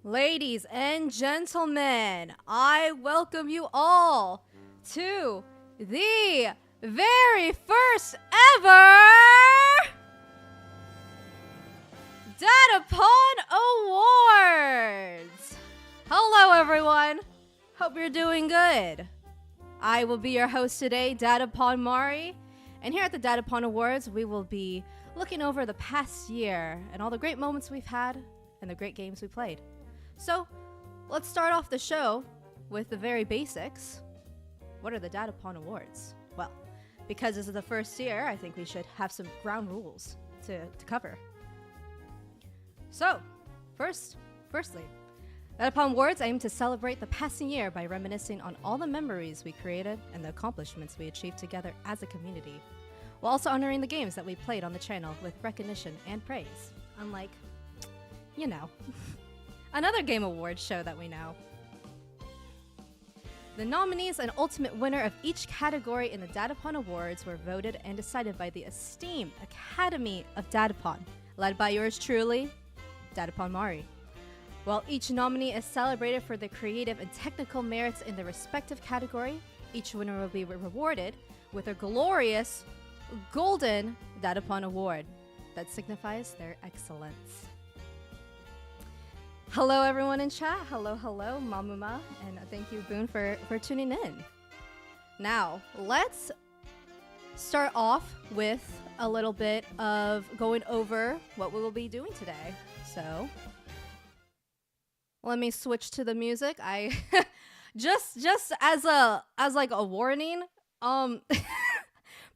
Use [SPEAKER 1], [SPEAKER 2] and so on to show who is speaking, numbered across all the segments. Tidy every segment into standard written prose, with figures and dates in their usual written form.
[SPEAKER 1] Ladies and gentlemen, I welcome you all to the very first ever DadaPon Awards! Hello everyone, hope you're doing good. I will be your host today, DadaPon Mari, and here at the DadaPon Awards, we will be looking over the past year and all the great moments we've had and the great games we played. So, let's start off the show with the very basics. What are the DadaPon Awards? Well, because this is the first year, I think we should have some ground rules to cover. So, firstly, DadaPon Awards aim to celebrate the passing year by reminiscing on all the memories we created and the accomplishments we achieved together as a community, while also honoring the games that we played on the channel with recognition and praise, unlike, you know, another game awards show that we know. The nominees and ultimate winner of each category in the DadaPon Awards were voted and decided by the esteemed Academy of DadaPon, led by yours truly, DadaPon Mari. While each nominee is celebrated for their creative and technical merits in their respective category, each winner will be rewarded with a glorious golden DadaPon Award that signifies their excellence. Hello everyone in chat, hello Mamuma, and thank you Boone for tuning in. Now, let's start off with a little bit of going over what we will be doing today. So, let me switch to the music. I just as like a warning,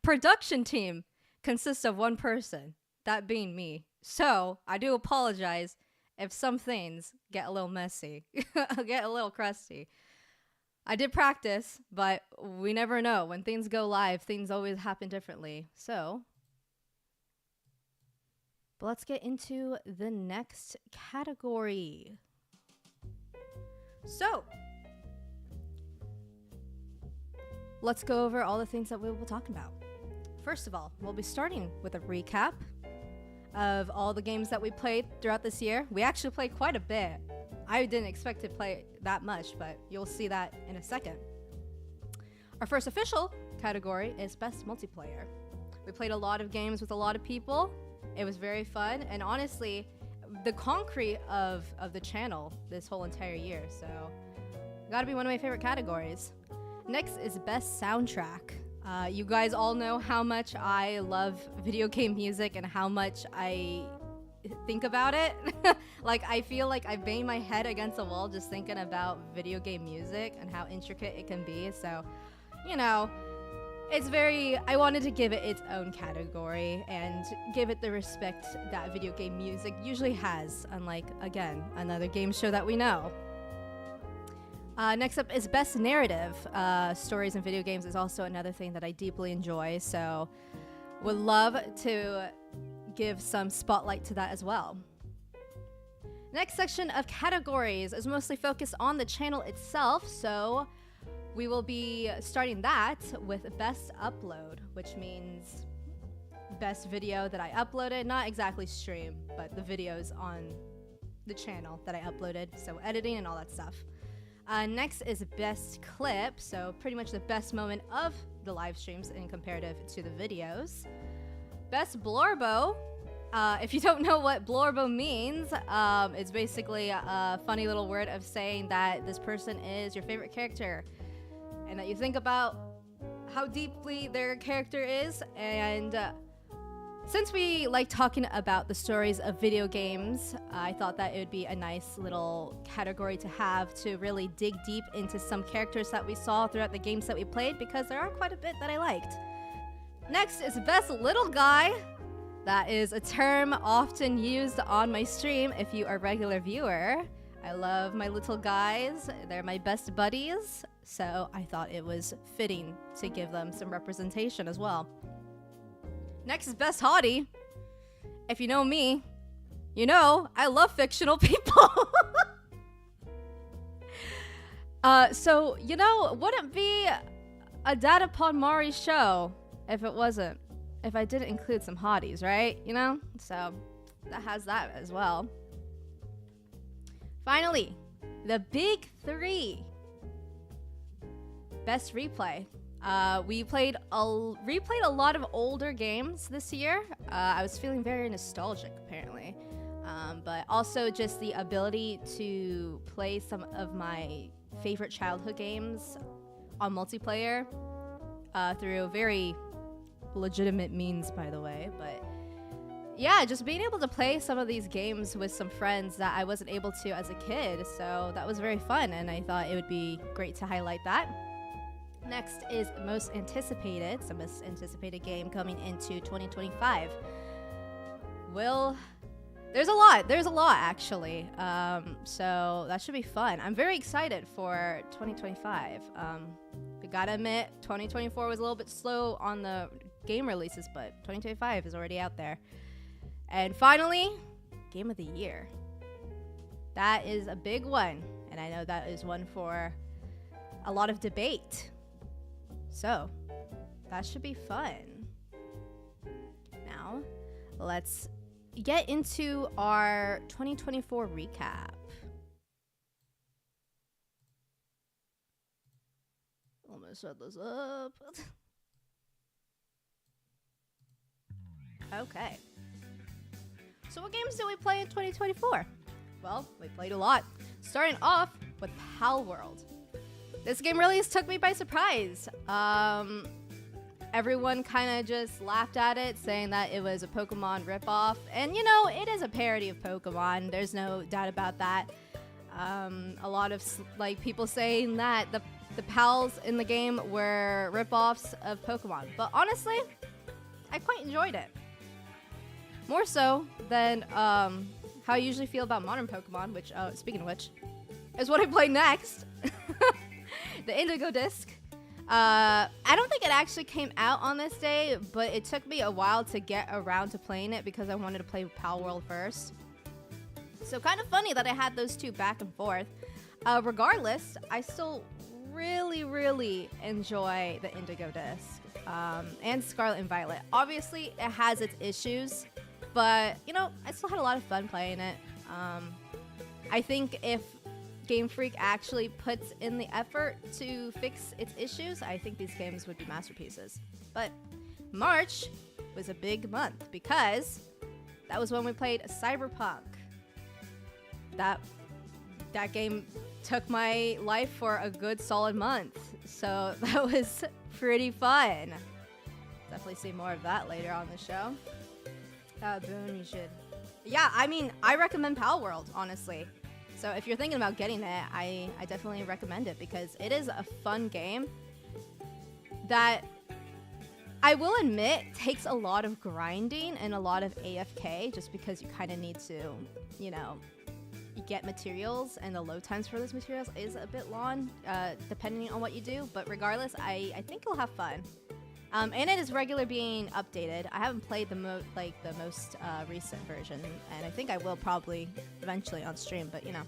[SPEAKER 1] production team consists of one person, that being me. So, I do apologize if some things get a little messy, get a little crusty. I did practice, but we never know. When things go live, things always happen differently. So, but let's get into the next category. So, let's go over all the things that we will be talking about. First of all, we'll be starting with a recap of all the games that we played throughout this year. We actually played quite a bit. I didn't expect to play that much, but you'll see that in a second. Our first official category is Best Multiplayer. We played a lot of games with a lot of people. It was very fun, and honestly, the concrete of the channel this whole entire year, so gotta be one of my favorite categories. Next is Best Soundtrack. You guys all know how much I love video game music and how much I think about it. Like, I feel like I bang my head against the wall just thinking about video game music and how intricate it can be. So, you know, I wanted to give it its own category and give it the respect that video game music usually has, unlike, again, another game show that we know. Next up is Best Narrative. Stories in video games is also another thing that I deeply enjoy, so would love to give some spotlight to that as well. Next section of categories is mostly focused on the channel itself, so we will be starting that with Best Upload, which means best video that I uploaded, not exactly stream, but the videos on the channel that I uploaded, so editing and all that stuff. Next is Best Clip, so pretty much the best moment of the live streams in comparative to the videos. Best Blorbo. If you don't know what Blorbo means, it's basically a funny little word of saying that this person is your favorite character and that you think about how deeply their character is. And since we like talking about the stories of video games, I thought that it would be a nice little category to have to really dig deep into some characters that we saw throughout the games that we played, because there are quite a bit that I liked. Next is Best Little Guy. That is a term often used on my stream if you are a regular viewer. I love my little guys. They're my best buddies, so I thought it was fitting to give them some representation as well. Next is Best Hottie. If you know me, you know I love fictional people. So, you know, wouldn't be a DadaPon Mari show if I didn't include some hotties, right? You know? So, that has that as well. Finally, the big three. Best replay. We replayed a lot of older games this year. I was feeling very nostalgic, apparently. But also just the ability to play some of my favorite childhood games on multiplayer through very legitimate means, by the way. But yeah, just being able to play some of these games with some friends that I wasn't able to as a kid. So that was very fun, and I thought it would be great to highlight that. Next is most anticipated, so most anticipated game coming into 2025. There's a lot actually. So that should be fun. I'm very excited for 2025. We gotta admit, 2024 was a little bit slow on the game releases, but 2025 is already out there. And finally, Game of the Year. That is a big one, and I know that is one for a lot of debate. So, that should be fun. Now, let's get into our 2024 recap. Let me set this up. Okay. So what games did we play in 2024? Well, we played a lot. Starting off with Pal World. This game really took me by surprise. Everyone kind of just laughed at it, saying that it was a Pokemon ripoff. And you know, it is a parody of Pokemon. There's no doubt about that. A lot of people saying that the pals in the game were ripoffs of Pokemon. But honestly, I quite enjoyed it. More so than how I usually feel about modern Pokemon, which, speaking of which, is what I play next. The Indigo Disc. I don't think it actually came out on this day, but it took me a while to get around to playing it because I wanted to play Pal World first. So kind of funny that I had those two back and forth. Regardless, I still really enjoy the Indigo Disc and Scarlet and Violet. Obviously, it has its issues, but you know, I still had a lot of fun playing it. I think if Game Freak actually puts in the effort to fix its issues, I think these games would be masterpieces. But March was a big month because that was when we played Cyberpunk. That game took my life for a good solid month, so that was pretty fun. Definitely see more of that later on the show. Boone, you should. Yeah, I mean, I recommend Pal World, honestly. So if you're thinking about getting it, I definitely recommend it because it is a fun game that I will admit takes a lot of grinding and a lot of AFK just because you kind of need to, you know, get materials, and the load times for those materials is a bit long depending on what you do. But regardless, I think you'll have fun. And it is regularly being updated. I haven't played the most recent version, and I think I will probably eventually on stream, but you know,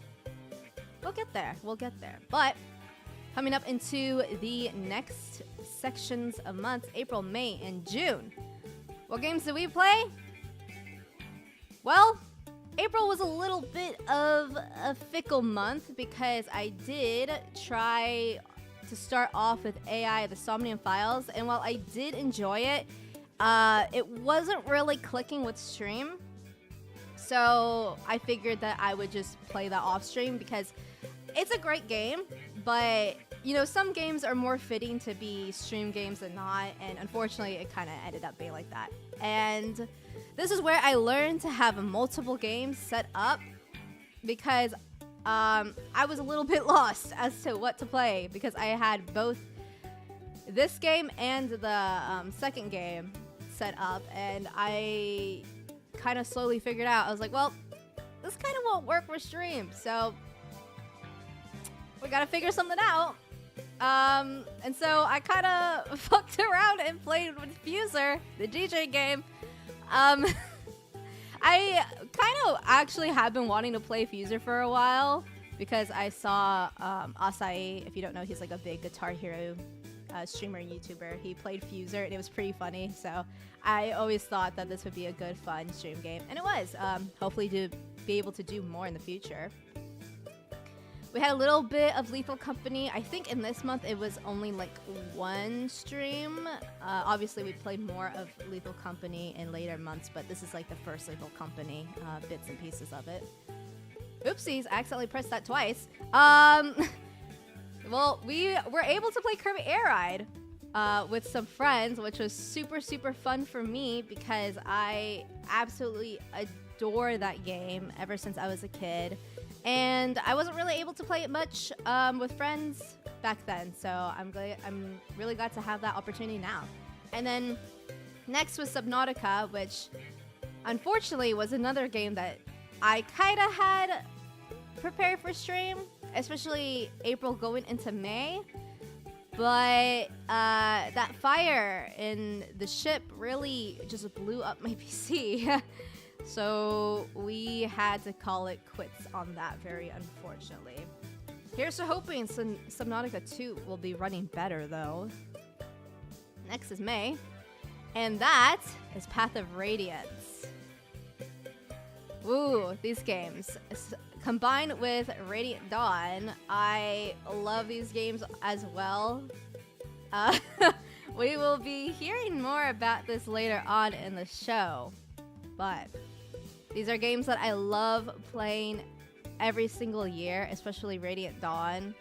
[SPEAKER 1] we'll get there. But coming up into the next sections of months, April, May, and June. What games did we play? Well, April was a little bit of a fickle month because I did try to start off with AI, the Somnium Files, and while I did enjoy it, it wasn't really clicking with stream. So I figured that I would just play that off stream because it's a great game, but you know, some games are more fitting to be stream games than not, and unfortunately it kind of ended up being like that. And this is where I learned to have multiple games set up because I was a little bit lost as to what to play because I had both this game and the second game set up, and I kind of slowly figured out, I was like, well, this kind of won't work for stream, so we gotta figure something out. And so I kind of fucked around and played with Fuser, the DJ game. I kind of actually have been wanting to play Fuser for a while because I saw Asai, if you don't know, he's like a big Guitar Hero streamer and YouTuber. He played Fuser and it was pretty funny, so I always thought that this would be a good, fun stream game, and it was. Hopefully to be able to do more in the future. We had a little bit of Lethal Company. I think in this month it was only like one stream. Obviously, we played more of Lethal Company in later months, but this is like the first Lethal Company bits and pieces of it. Oopsies, I accidentally pressed that twice. Well, we were able to play Kirby Air Ride with some friends, which was super, super fun for me because I absolutely adore that game ever since I was a kid. And I wasn't really able to play it much with friends back then, so I'm really glad to have that opportunity now. And then next was Subnautica, which unfortunately was another game that I kind of had prepared for stream, especially April going into May. But that fire in the ship really just blew up my PC. So we had to call it quits on that, very unfortunately. Here's to hoping Subnautica 2 will be running better, though. Next is May. And that is Path of Radiance. Ooh, these games. Combined with Radiant Dawn, I love these games as well. We will be hearing more about this later on in the show. But these are games that I love playing every single year, especially Radiant Dawn.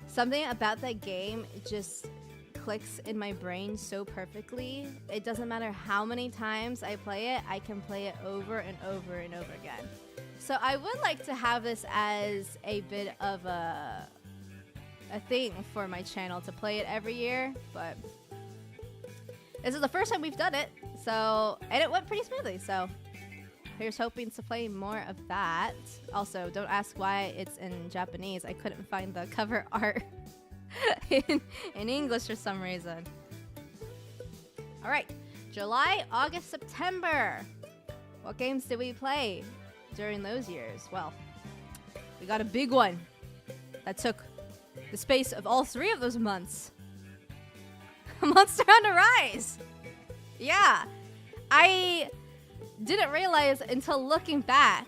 [SPEAKER 1] Something about that game just clicks in my brain so perfectly. It doesn't matter how many times I play it, I can play it over and over and over again. So I would like to have this as a bit of a thing for my channel to play it every year, but this is the first time we've done it, and it went pretty smoothly, so here's hoping to play more of that. Also, don't ask why it's in Japanese. I couldn't find the cover art in English for some reason. All right, July, August, September. What games did we play during those years? Well, we got a big one that took the space of all 3 of those months. Monster Hunter Rise! Yeah, I didn't realize until looking back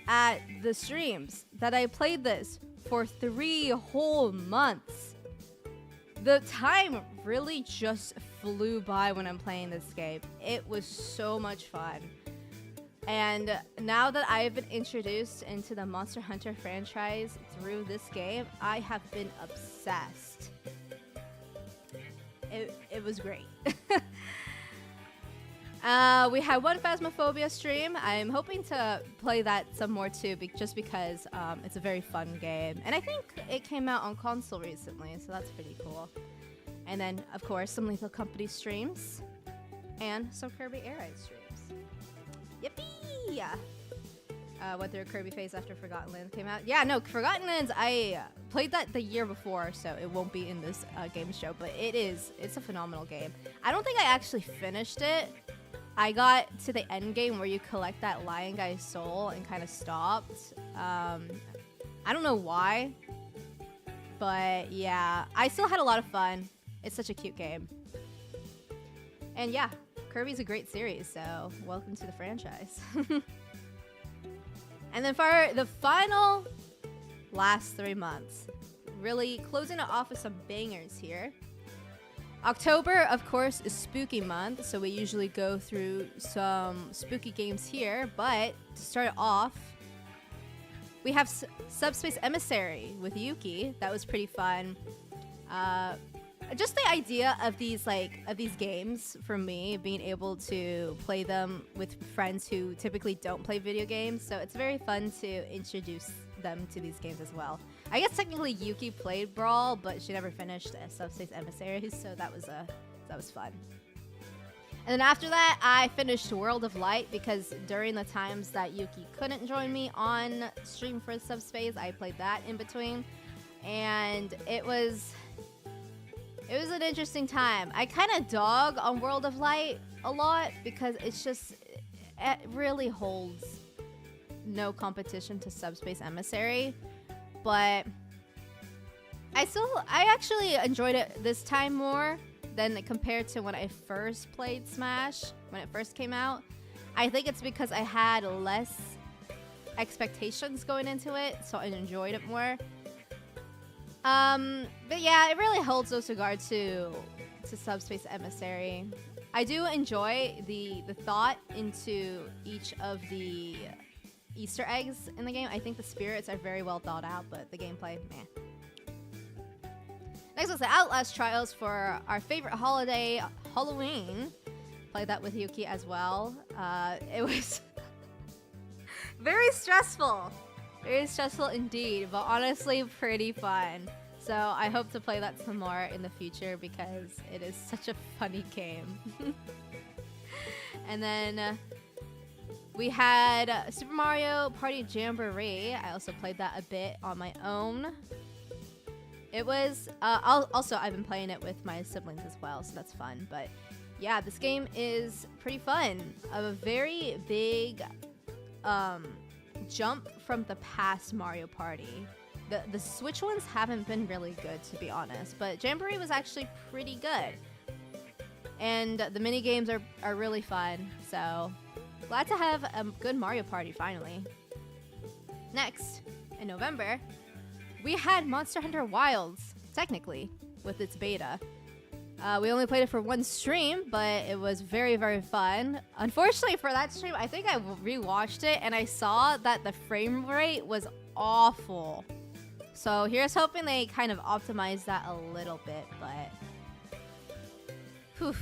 [SPEAKER 1] at the streams that I played this for 3 whole months. The time really just flew by when I'm playing this game. It was so much fun. And now that I've been introduced into the Monster Hunter franchise through this game, I have been obsessed. It was great. We had one Phasmophobia stream. I'm hoping to play that some more too, just because it's a very fun game. And I think it came out on console recently, so that's pretty cool. And then, of course, some Lethal Company streams. And some Kirby Air Ride streams. Yippee! Went through a Kirby phase after Forgotten Lands came out. Yeah, no, Forgotten Lands, I played that the year before, so it won't be in this game show, but it's a phenomenal game. I don't think I actually finished it. I got to the end game where you collect that lion guy's soul and kind of stopped. I don't know why, but yeah, I still had a lot of fun. It's such a cute game. And yeah, Kirby's a great series, so welcome to the franchise. And then for the final last 3 months, really closing it off with some bangers here. October, of course, is spooky month, so we usually go through some spooky games here. But to start it off, we have Subspace Emissary with Yuki. That was pretty fun. Just the idea of these games for me, being able to play them with friends who typically don't play video games. So it's very fun to introduce them to these games as well. I guess technically Yuki played Brawl, but she never finished Subspace Emissary, so that was fun. And then after that, I finished World of Light because during the times that Yuki couldn't join me on stream for Subspace, I played that in between, and it was an interesting time. I kind of dog on World of Light a lot because it really holds no competition to Subspace Emissary, but I actually enjoyed it this time more than compared to when I first played Smash when it first came out. I think it's because I had less expectations going into it, so I enjoyed it more. But yeah, it really holds no regard to Subspace Emissary. I do enjoy the thought into each of the Easter eggs in the game. I think the spirits are very well thought out, but the gameplay, meh. Next was the Outlast Trials for our favorite holiday, Halloween. Played that with Yuki as well. It was very stressful. Very stressful indeed, but honestly pretty fun. So I hope to play that some more in the future because it is such a funny game. And then we had Super Mario Party Jamboree. I also played that a bit on my own. It was, also I've been playing it with my siblings as well, so that's fun. But yeah, this game is pretty fun. A very big jump from the past Mario Party. The Switch ones haven't been really good, to be honest, but Jamboree was actually pretty good. And the mini games are really fun, so glad to have a good Mario Party finally. Next, in November, we had Monster Hunter Wilds, technically, with its beta. We only played it for one stream, but it was very, very fun. Unfortunately for that stream, I think I rewatched it and I saw that the frame rate was awful. So here's hoping they kind of optimize that a little bit, but whew.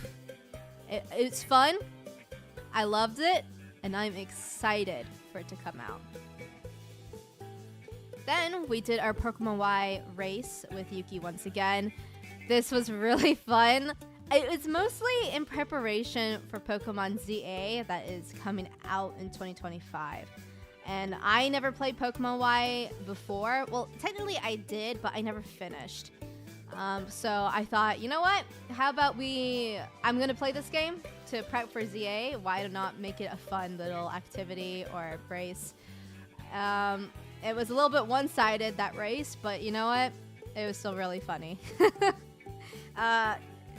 [SPEAKER 1] It's fun. I loved it, and I'm excited for it to come out. Then we did our Pokemon Y race with Yuki once again. This was really fun. It's mostly in preparation for Pokemon ZA that is coming out in 2025. And I never played Pokemon Y before. Well, technically I did, but I never finished. So I thought, you know what? How about I'm going to play this game to prep for ZA. Why not make it a fun little activity or race? It was a little bit one-sided, that race, but you know what? It was still really funny.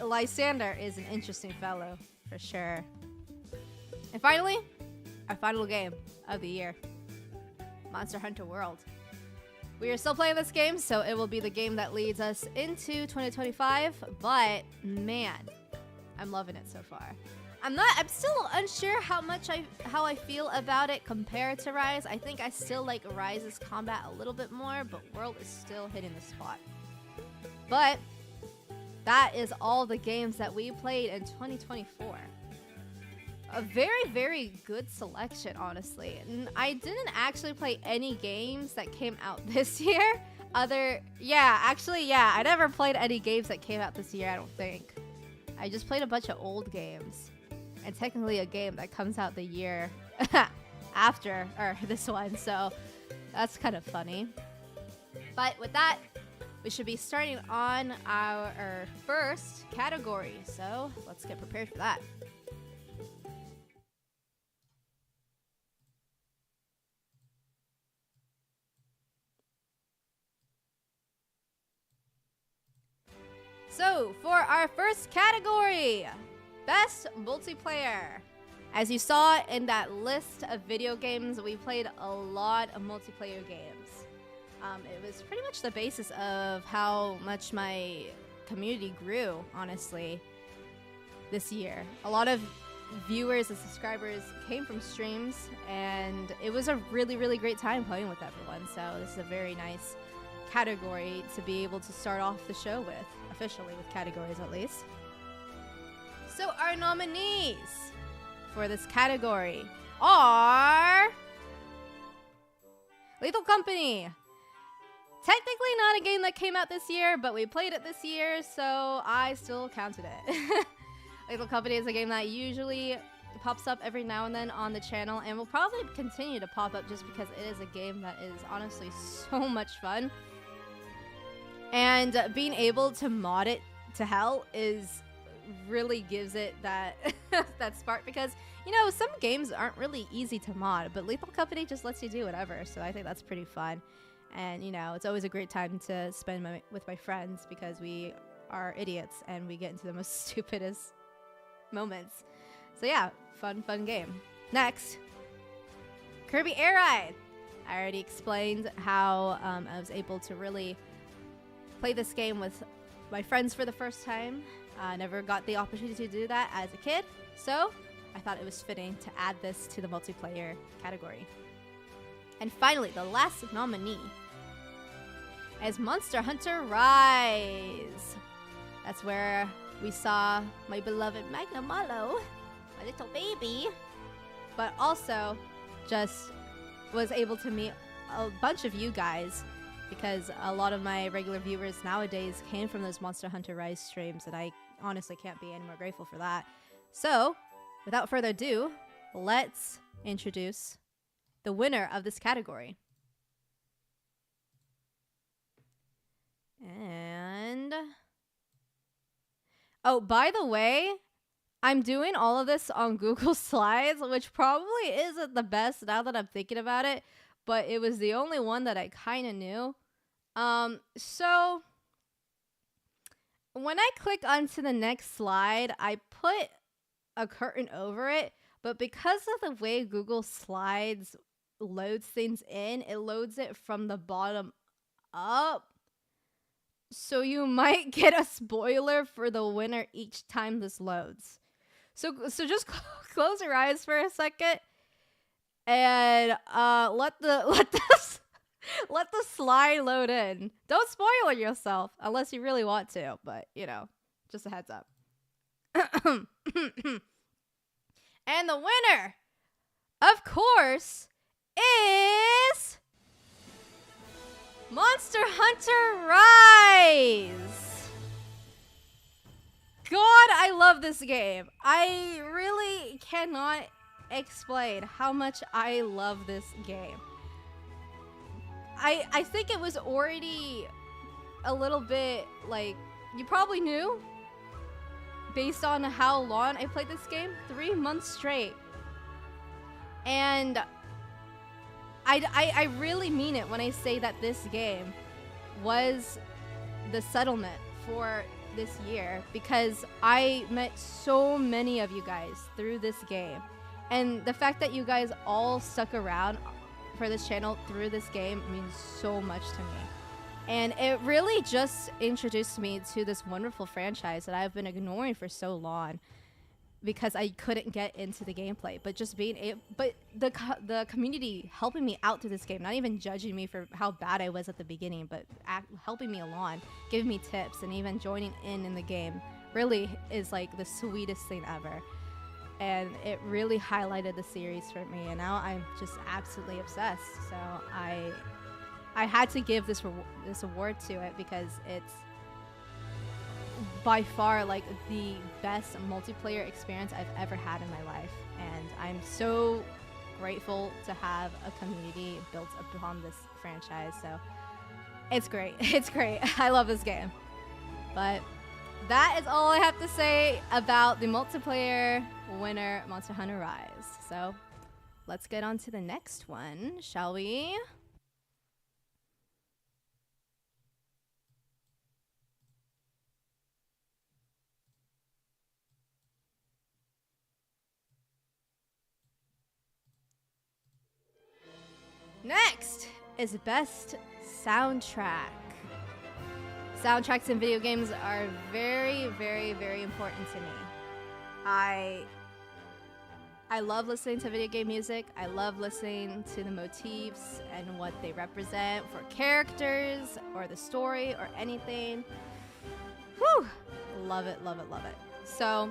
[SPEAKER 1] Lysander is an interesting fellow, for sure. And finally, our final game of the year. Monster Hunter World. We are still playing this game, so it will be the game that leads us into 2025, but man, I'm loving it so far. I'm still unsure how I feel about it compared to Rise. I think I still like Rise's combat a little bit more, but World is still hitting the spot. But that is all the games that we played in 2024. A very, very good selection, honestly. And I didn't actually play any games that came out this year. I never played any games that came out this year, I don't think. I just played a bunch of old games. And technically a game that comes out the year after this one, so that's kind of funny. But with that, we should be starting on our first category, so let's get prepared for that. So, for our first category, Best Multiplayer. As you saw in that list of video games, we played a lot of multiplayer games. It was pretty much the basis of how much my community grew, honestly, this year. A lot of viewers and subscribers came from streams, and it was a really, really great time playing with everyone. So this is a very nice category to be able to start off the show with, officially with categories at least. So our nominees for this category are Lethal Company. Technically not a game that came out this year, but we played it this year, so I still counted it. Lethal Company is a game that usually pops up every now and then on the channel, and will probably continue to pop up just because it is a game that is honestly so much fun. And being able to mod it to hell really gives it that that spark, because you know some games aren't really easy to mod, but Lethal Company just lets you do whatever, so I think that's pretty fun. And you know, it's always a great time to spend with my friends because we are idiots and we get into the most stupidest moments. So yeah, fun game. Next, Kirby Air Ride. I already explained how I was able to really played this game with my friends for the first time. Never got the opportunity to do that as a kid, so I thought it was fitting to add this to the multiplayer category. And finally, the last nominee is Monster Hunter Rise. That's where we saw my beloved Magna Malo, my little baby, but also just was able to meet a bunch of you guys, because a lot of my regular viewers nowadays came from those Monster Hunter Rise streams, and I honestly can't be any more grateful for that. So, without further ado, let's introduce the winner of this category. And oh, by the way, I'm doing all of this on Google Slides, which probably isn't the best now that I'm thinking about it, but it was the only one that I kind of knew. So when I click onto the next slide, I put a curtain over it, but because of the way Google Slides loads things in, it loads it from the bottom up. So you might get a spoiler for the winner each time this loads. So just close your eyes for a second and let the slide load in. Don't spoil yourself unless you really want to, but you know, just a heads up. And the winner, of course, is Monster Hunter Rise. God, I love this game. I really cannot explain how much I love this game. I think it was already a little bit, like, you probably knew based on how long I played this game. 3 months straight. And I really mean it when I say that this game was the settlement for this year, because I met so many of you guys through this game, and the fact that you guys all stuck around for this channel through this game means so much to me. And it really just introduced me to this wonderful franchise that I've been ignoring for so long because I couldn't get into the gameplay. But just being able, but the community helping me out through this game, not even judging me for how bad I was at the beginning, but helping me along, giving me tips, and even joining in the game really is like the sweetest thing ever. And it really highlighted the series for me, and now I'm just absolutely obsessed. So I had to give this award to it because it's by far like the best multiplayer experience I've ever had in my life, and I'm so grateful to have a community built upon this franchise. So it's great. It's great. I love this game. But that is all I have to say about the multiplayer winner, Monster Hunter Rise. So let's get on to the next one, shall we? Next is Best Soundtrack. Soundtracks in video games are very, very, very important to me. I love listening to video game music. I love listening to the motifs and what they represent for characters or the story or anything. Whew! Love it, love it, love it. So,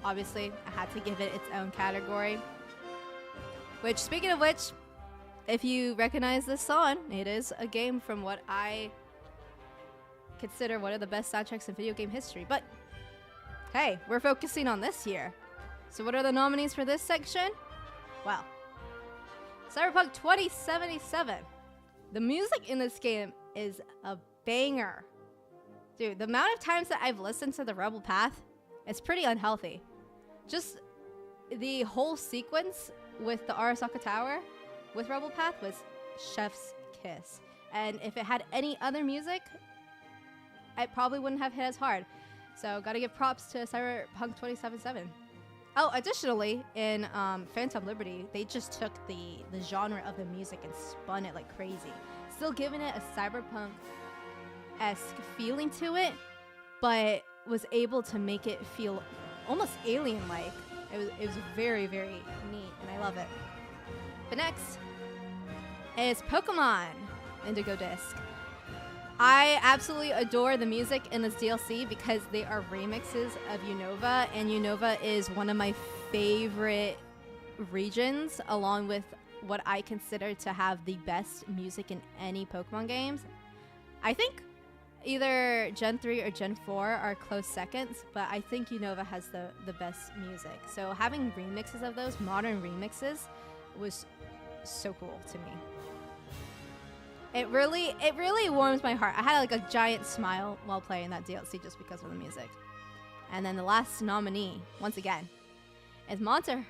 [SPEAKER 1] obviously, I had to give it its own category. Which, speaking of which, if you recognize this song, it is a game from what I consider one of the best soundtracks in video game history. But hey, we're focusing on this year. So what are the nominees for this section? Well, Cyberpunk 2077. The music in this game is a banger. Dude, the amount of times that I've listened to the Rebel Path, it's pretty unhealthy. Just the whole sequence with the Arasaka Tower with Rebel Path was chef's kiss. And if it had any other music, it probably wouldn't have hit as hard. So gotta give props to Cyberpunk 2077. Oh, additionally, in Phantom Liberty, they just took the genre of the music and spun it like crazy. Still giving it a cyberpunk esque feeling to it, but was able to make it feel almost alien-like. It was very, very neat, and I love it. But next is Pokemon Indigo Disc. I absolutely adore the music in this DLC because they are remixes of Unova, and Unova is one of my favorite regions, along with what I consider to have the best music in any Pokemon games. I think either Gen 3 or Gen 4 are close seconds, but I think Unova has the best music. So having remixes of those, modern remixes, was so cool to me. It really warms my heart. I had like a giant smile while playing that DLC just because of the music. And then the last nominee, once again, is Monter.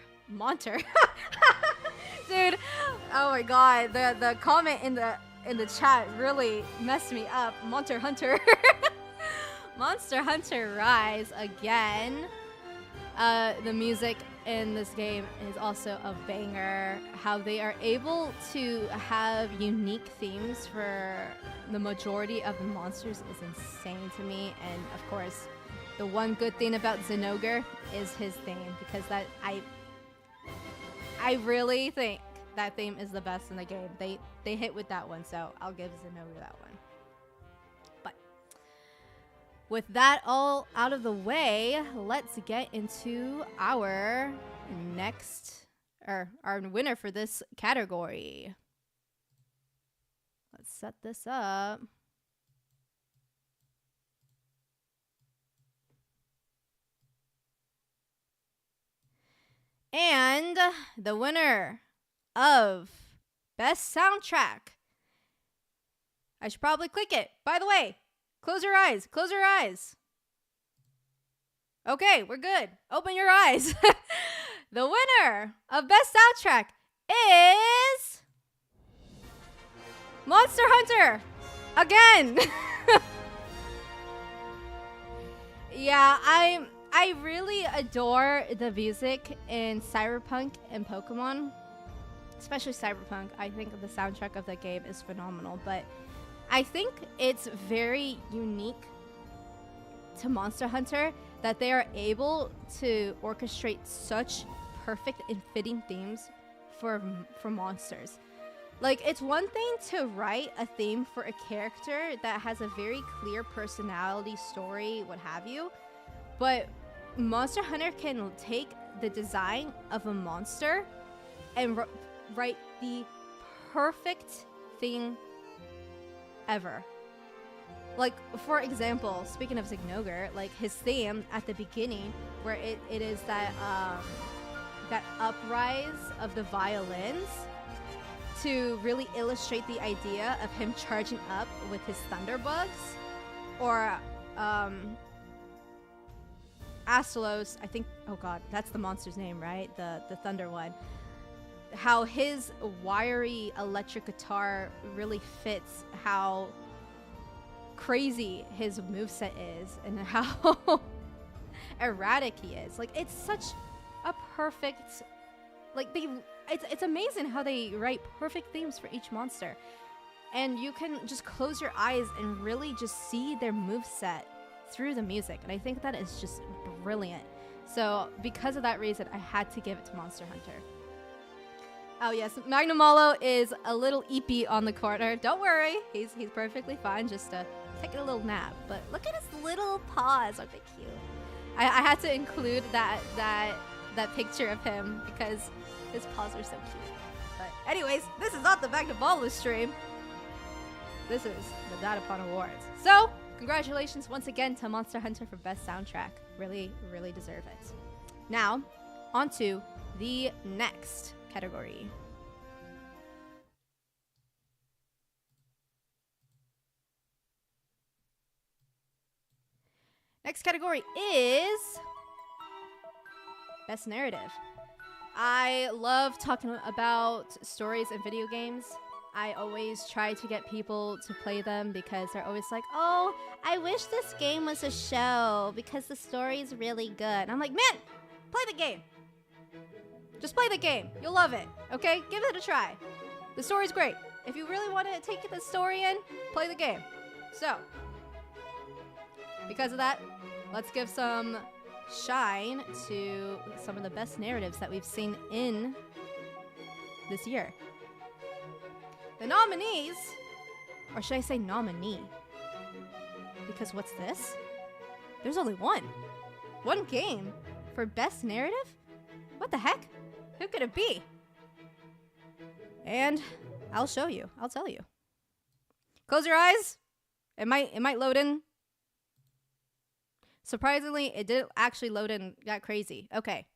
[SPEAKER 1] Dude, oh my god, the comment in the chat really messed me up. Monster Hunter. Monster Hunter Rise again. The music in this game is also a banger. How they are able to have unique themes for the majority of the monsters is insane to me. And of course, the one good thing about Zinogre is his theme, because that I really think that theme is the best in the game. They hit with that one, so I'll give Zinogre that one. But with that all out of the way, let's get into our our winner for this category. Let's set this up. And the winner of Best Soundtrack. I should probably click it. By the way, close your eyes. Close your eyes. Okay, we're good. Open your eyes. The winner of Best Soundtrack is Monster Hunter again. Yeah, I really adore the music in Cyberpunk and Pokemon, especially Cyberpunk. I think the soundtrack of the game is phenomenal, but I think it's very unique to Monster Hunter that they are able to orchestrate such perfect and fitting themes for monsters. Like, it's one thing to write a theme for a character that has a very clear personality, story, what have you, but Monster Hunter can take the design of a monster and write the perfect thing ever. Like, for example, speaking of Zinogre, like his theme at the beginning, where it is that that uprise of the violins to really illustrate the idea of him charging up with his thunderbugs, or Astalos, I think, oh god, that's the monster's name, right? The thunder one. How his wiry electric guitar really fits how crazy his moveset is and how erratic he is. Like, it's such a perfect, like, it's amazing how they write perfect themes for each monster. And you can just close your eyes and really just see their moveset through the music. And I think that is just brilliant. So because of that reason, I had to give it to Monster Hunter. Oh yes, Magnamalo is a little eepy on the corner. Don't worry, he's perfectly fine, just taking a little nap. But look at his little paws, aren't they cute? I had to include that picture of him because his paws are so cute. But anyways, this is not the Magnamalo stream. This is the DadaPon Awards. So congratulations once again to Monster Hunter for Best Soundtrack. Really, really deserve it. Now, on to the next category. Next category is Best Narrative. I love talking about stories in video games. I always try to get people to play them because they're always like, oh, I wish this game was a show because the story is really good. And I'm like, man, play the game. Just play the game. You'll love it, okay? Give it a try. The story's great. If you really want to take the story in, play the game. So, Because of that, let's give some shine to some of the best narratives that we've seen in this year. The nominees, or should I say nominee? Because what's this? There's only one game for best narrative? What the heck? Who could it be? And I'll show you. I'll tell you. Close your eyes. It might load in. Surprisingly, it didn't actually load in that crazy. Okay.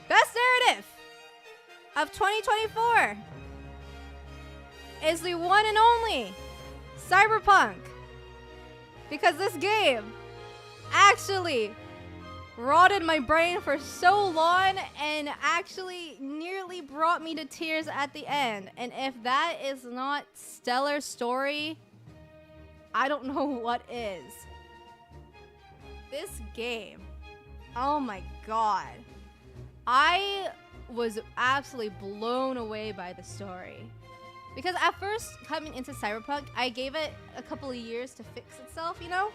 [SPEAKER 1] Best narrative of 2024 is the one and only Cyberpunk. Because this game actually rotted my brain for so long and actually nearly brought me to tears at the end. And if that is not stellar story, I don't know what is. This game, oh my god. I was absolutely blown away by the story. Because at first, coming into Cyberpunk, I gave it a couple of years to fix itself, you know?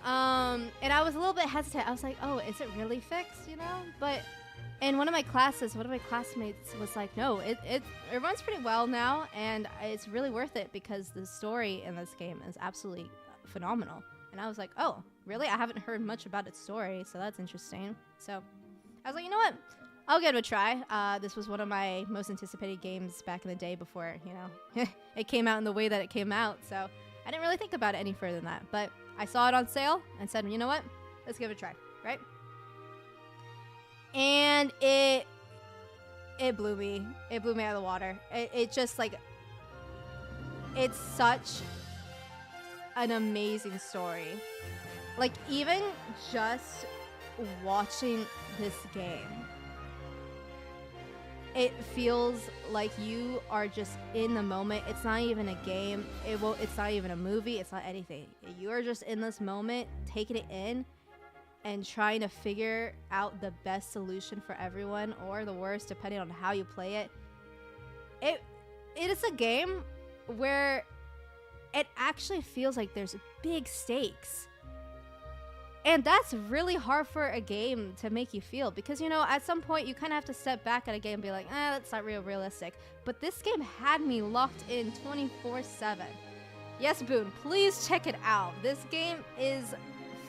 [SPEAKER 1] And I was a little bit hesitant. I was like, oh, is it really fixed, you know? But in one of my classes, one of my classmates was like, no, it runs pretty well now, and it's really worth it because the story in this game is absolutely phenomenal. And I was like, oh, really? I haven't heard much about its story, so that's interesting. So I was like, you know what? I'll give it a try. This was one of my most anticipated games back in the day before, you know, it came out in the way that it came out. So I didn't really think about it any further than that. But I saw it on sale and said, you know what? Let's give it a try, right? And it blew me. It blew me out of the water. It just like, it's such an amazing story. Like even just watching this game, it feels like you are just in the moment. It's not even a game. It's not even a movie. It's not anything. You are just in this moment, taking it in and trying to figure out the best solution for everyone, or the worst, depending on how you play it. It is a game where it actually feels like there's big stakes. And that's really hard for a game to make you feel, because, you know, at some point you kind of have to step back at a game and be like, that's not realistic. But this game had me locked in 24/7. Yes, Boone, please check it out. This game is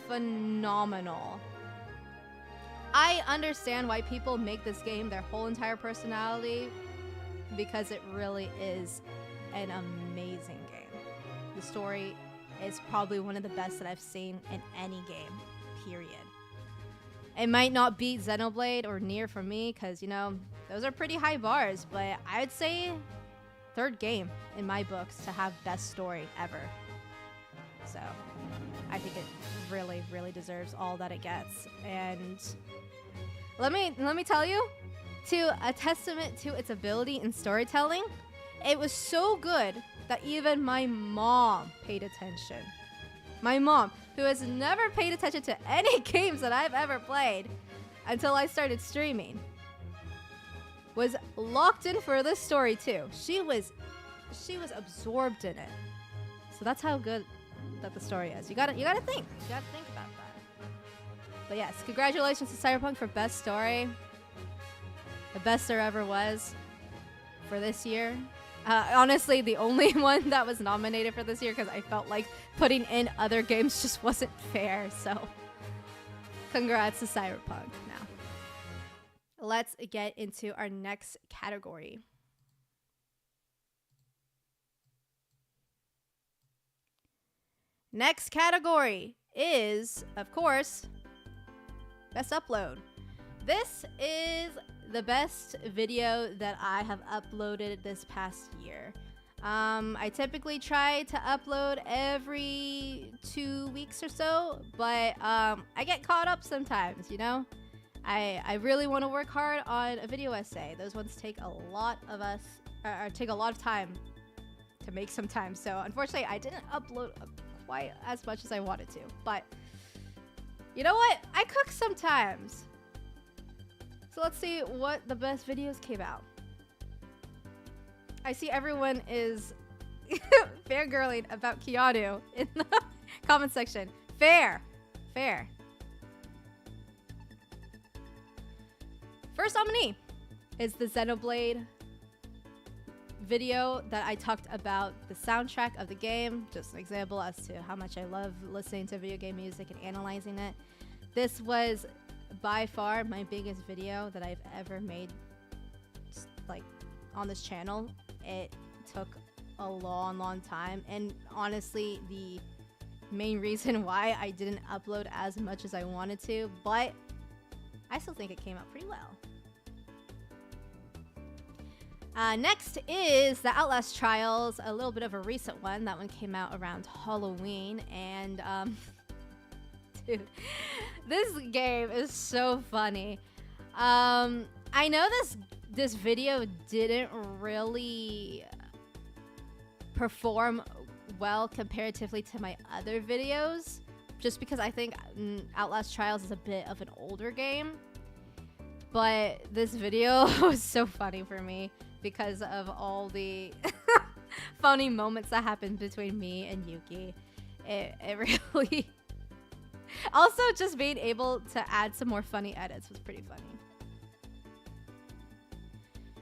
[SPEAKER 1] phenomenal. I understand why people make this game their whole entire personality, because it really is an amazing game. The story is probably one of the best that I've seen in any game, period. It might not beat Xenoblade or Nier for me, because, you know, those are pretty high bars, but I'd say third game in my books to have best story ever. So I think it really, really deserves all that it gets. And let me tell you, to a testament to its ability in storytelling, it was so good that even my mom paid attention. My mom, who has never paid attention to any games that I've ever played until I started streaming, was locked in for this story too. She was absorbed in it. So that's how good that the story is. You gotta think about that. But yes, congratulations to Cyberpunk for best story. The best there ever was for this year. Honestly, the only one that was nominated for this year, because I felt like putting in other games just wasn't fair. So congrats to Cyberpunk. Now let's get into our next category. Next category is, of course, best upload. This is the best video that I have uploaded this past year. I typically try to upload every 2 weeks or so, but I get caught up sometimes, you know? I really want to work hard on a video essay. Those ones take a lot of time to make sometimes. So unfortunately, I didn't upload quite as much as I wanted to. But you know what? I cook sometimes. So let's see what the best videos came out. I see everyone is fangirling about Keanu in the comment section. Fair. Fair. First nominee is the Xenoblade video that I talked about the soundtrack of the game. Just an example as to how much I love listening to video game music and analyzing it. This was by far my biggest video that I've ever made, like, on this channel. It took a long time, and honestly the main reason why I didn't upload as much as I wanted to, but I still think it came out pretty well. Next is the Outlast Trials, a little bit of a recent one. That one came out around Halloween, and dude, this game is so funny. I know this video didn't really perform well comparatively to my other videos, just because I think Outlast Trials is a bit of an older game. But this video was so funny for me because of all the funny moments that happened between me and Yuki. It really... Also, just being able to add some more funny edits was pretty funny.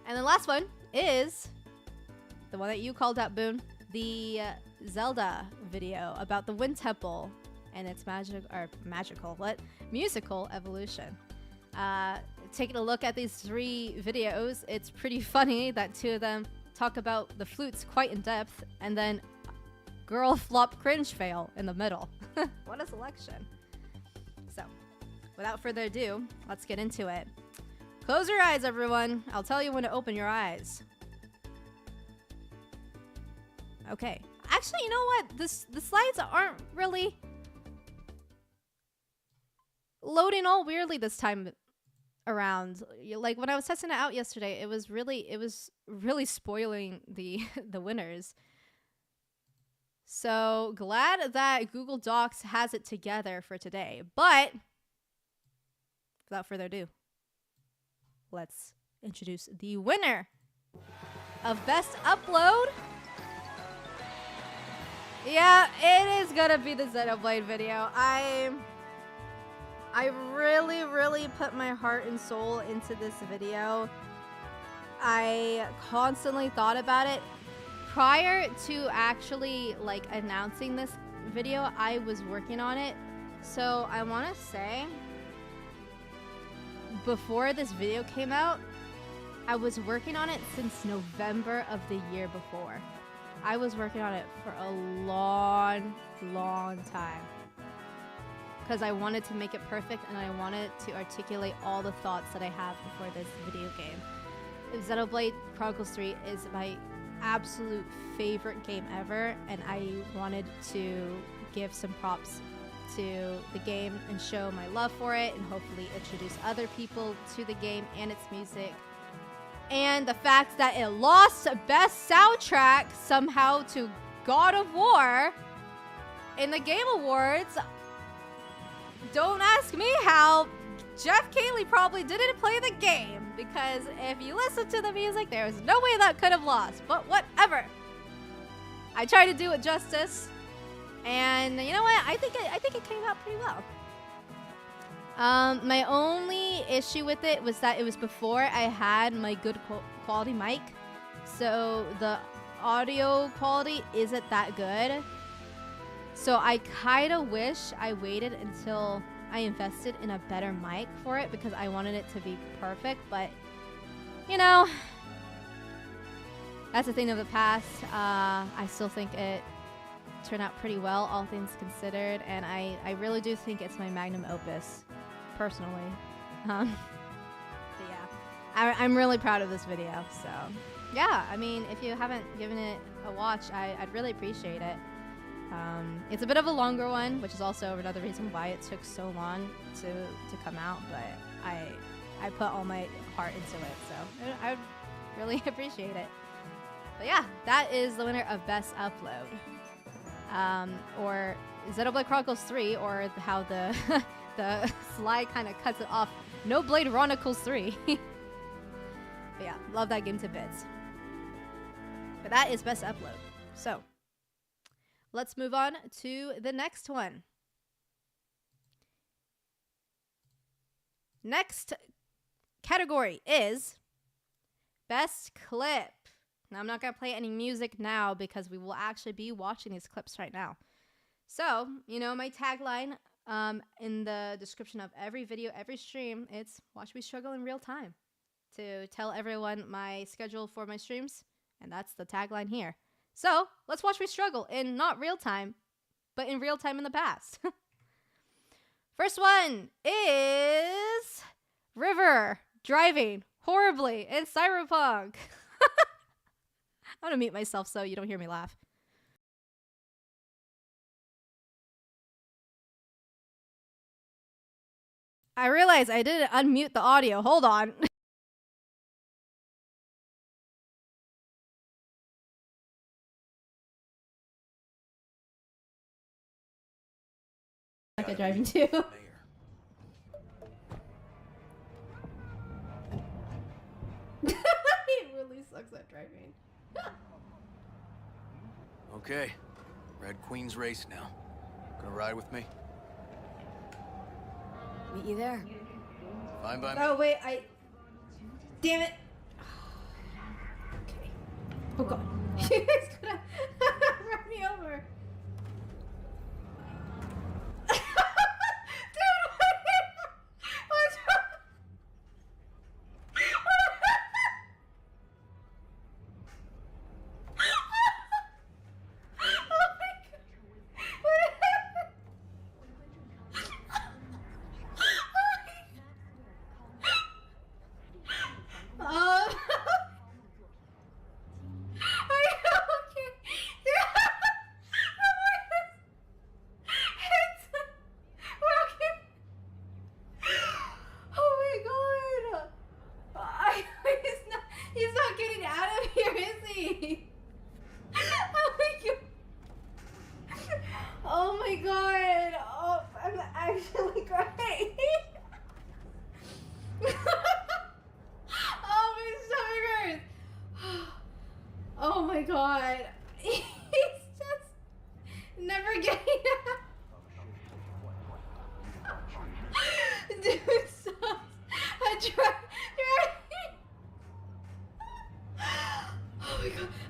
[SPEAKER 1] And the last one is the one that you called out, Boone. The Zelda video about the Wind Temple and its musical evolution. Taking a look at these 3 videos, it's pretty funny that 2 of them talk about the flutes quite in depth, and then girl flop cringe fail in the middle. What a selection. So, without further ado, let's get into it. Close your eyes, everyone. I'll tell you when to open your eyes. Okay. Actually, you know what? The slides aren't really loading all weirdly this time around. Like when I was testing it out yesterday, it was really spoiling the winners. So glad that Google Docs has it together for today. But without further ado, let's introduce the winner of Best Upload. Yeah, it is gonna be the Xenoblade video. I really put my heart and soul into this video. I constantly thought about it. Prior to actually like announcing this video, I was working on it. So I want to say, before this video came out, I was working on it since November of the year before. I was working on it for a long time, because I wanted to make it perfect and I wanted to articulate all the thoughts that I have before this video game. Xenoblade Chronicles 3 is my absolute favorite game ever, and I wanted to give some props to the game and show my love for it, and hopefully introduce other people to the game and its music. And the fact that it lost Best Soundtrack somehow to God of War in the Game Awards, don't ask me how. Jeff Keighley probably didn't play the game, because if you listen to the music, there's no way that could have lost, but whatever. I tried to do it justice, and you know what? I think it came out pretty well. My only issue with it was that it was before I had my good quality mic, so the audio quality isn't that good. So I kind of wish I waited until I invested in a better mic for it, because I wanted it to be perfect. But, you know, that's a thing of the past. I still think it turned out pretty well, all things considered. And I really do think it's my magnum opus, personally. But yeah, I'm really proud of this video. So, yeah, I mean, if you haven't given it a watch, I'd really appreciate it. It's a bit of a longer one, which is also another reason why it took so long to come out, but I put all my heart into it, so I would really appreciate it. But yeah, that is the winner of Best Upload. Or Xenoblade Chronicles 3, or how the the slide kind of cuts it off. No Blade Chronicles 3. But yeah, love that game to bits. that is best upload. So let's move on to the next one. Next category is best clip. Now, I'm not going to play any music now because we will actually be watching these clips right now. So, you know, my tagline in the description of every video, every stream, it's watch me struggle in real time, to tell everyone my schedule for my streams. And that's the tagline here. So let's watch me struggle in not real time, but in real time in the past. First one is River driving horribly in Cyberpunk. I'm gonna mute myself so you don't hear me laugh. I realized I didn't unmute the audio. Hold on. Like a driving too. He really sucks at driving.
[SPEAKER 2] Okay, Red Queen's race now. Gonna ride with me?
[SPEAKER 3] Meet you there.
[SPEAKER 2] Fine by me.
[SPEAKER 1] Oh wait, damn it. Okay. Oh god. He's gonna run me over.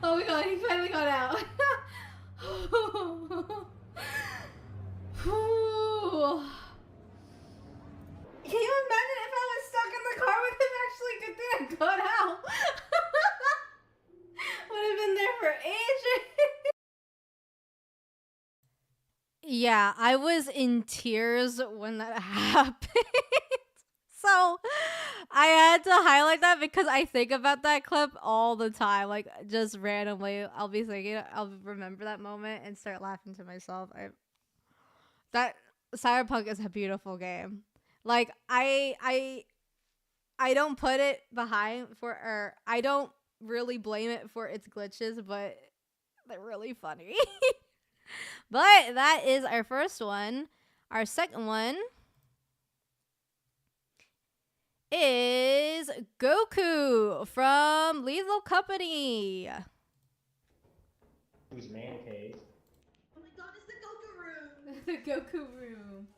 [SPEAKER 1] Oh my god, he finally got out. Can you imagine if I was stuck in the car with him? Actually, good thing I got out. Would have been there for ages. Yeah, I was in tears when that happened. So I had to highlight that because I think about that clip all the time. Like, just randomly, I'll be thinking, I'll remember that moment and start laughing to myself. That Cyberpunk is a beautiful game. Like, I don't put it behind or I don't really blame it for its glitches, but they're really funny. But that is our first one. Our second one is Goku from Lethal Company.
[SPEAKER 4] Who's man cave?
[SPEAKER 5] Oh my god, it's the Goku room!
[SPEAKER 1] The Goku room.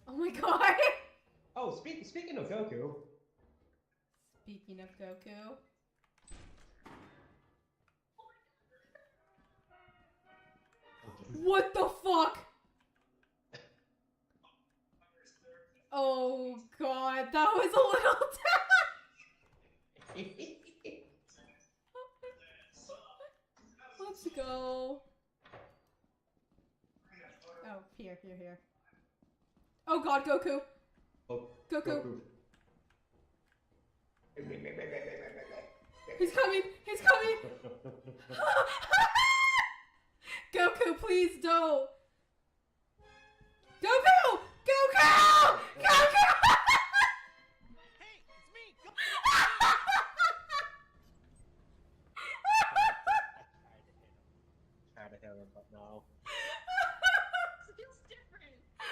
[SPEAKER 1] Oh my god.
[SPEAKER 4] Oh, speaking of Goku.
[SPEAKER 1] Speaking of Goku. What the fuck? Oh god, that was a little Let's go. Oh, here. Oh god, Goku.
[SPEAKER 4] Oh,
[SPEAKER 1] Goku. He's coming. Goku, please don't. Goku! Goku!
[SPEAKER 2] Hey, it's me!
[SPEAKER 4] Tried to hit him, but no.
[SPEAKER 5] This feels different. Oh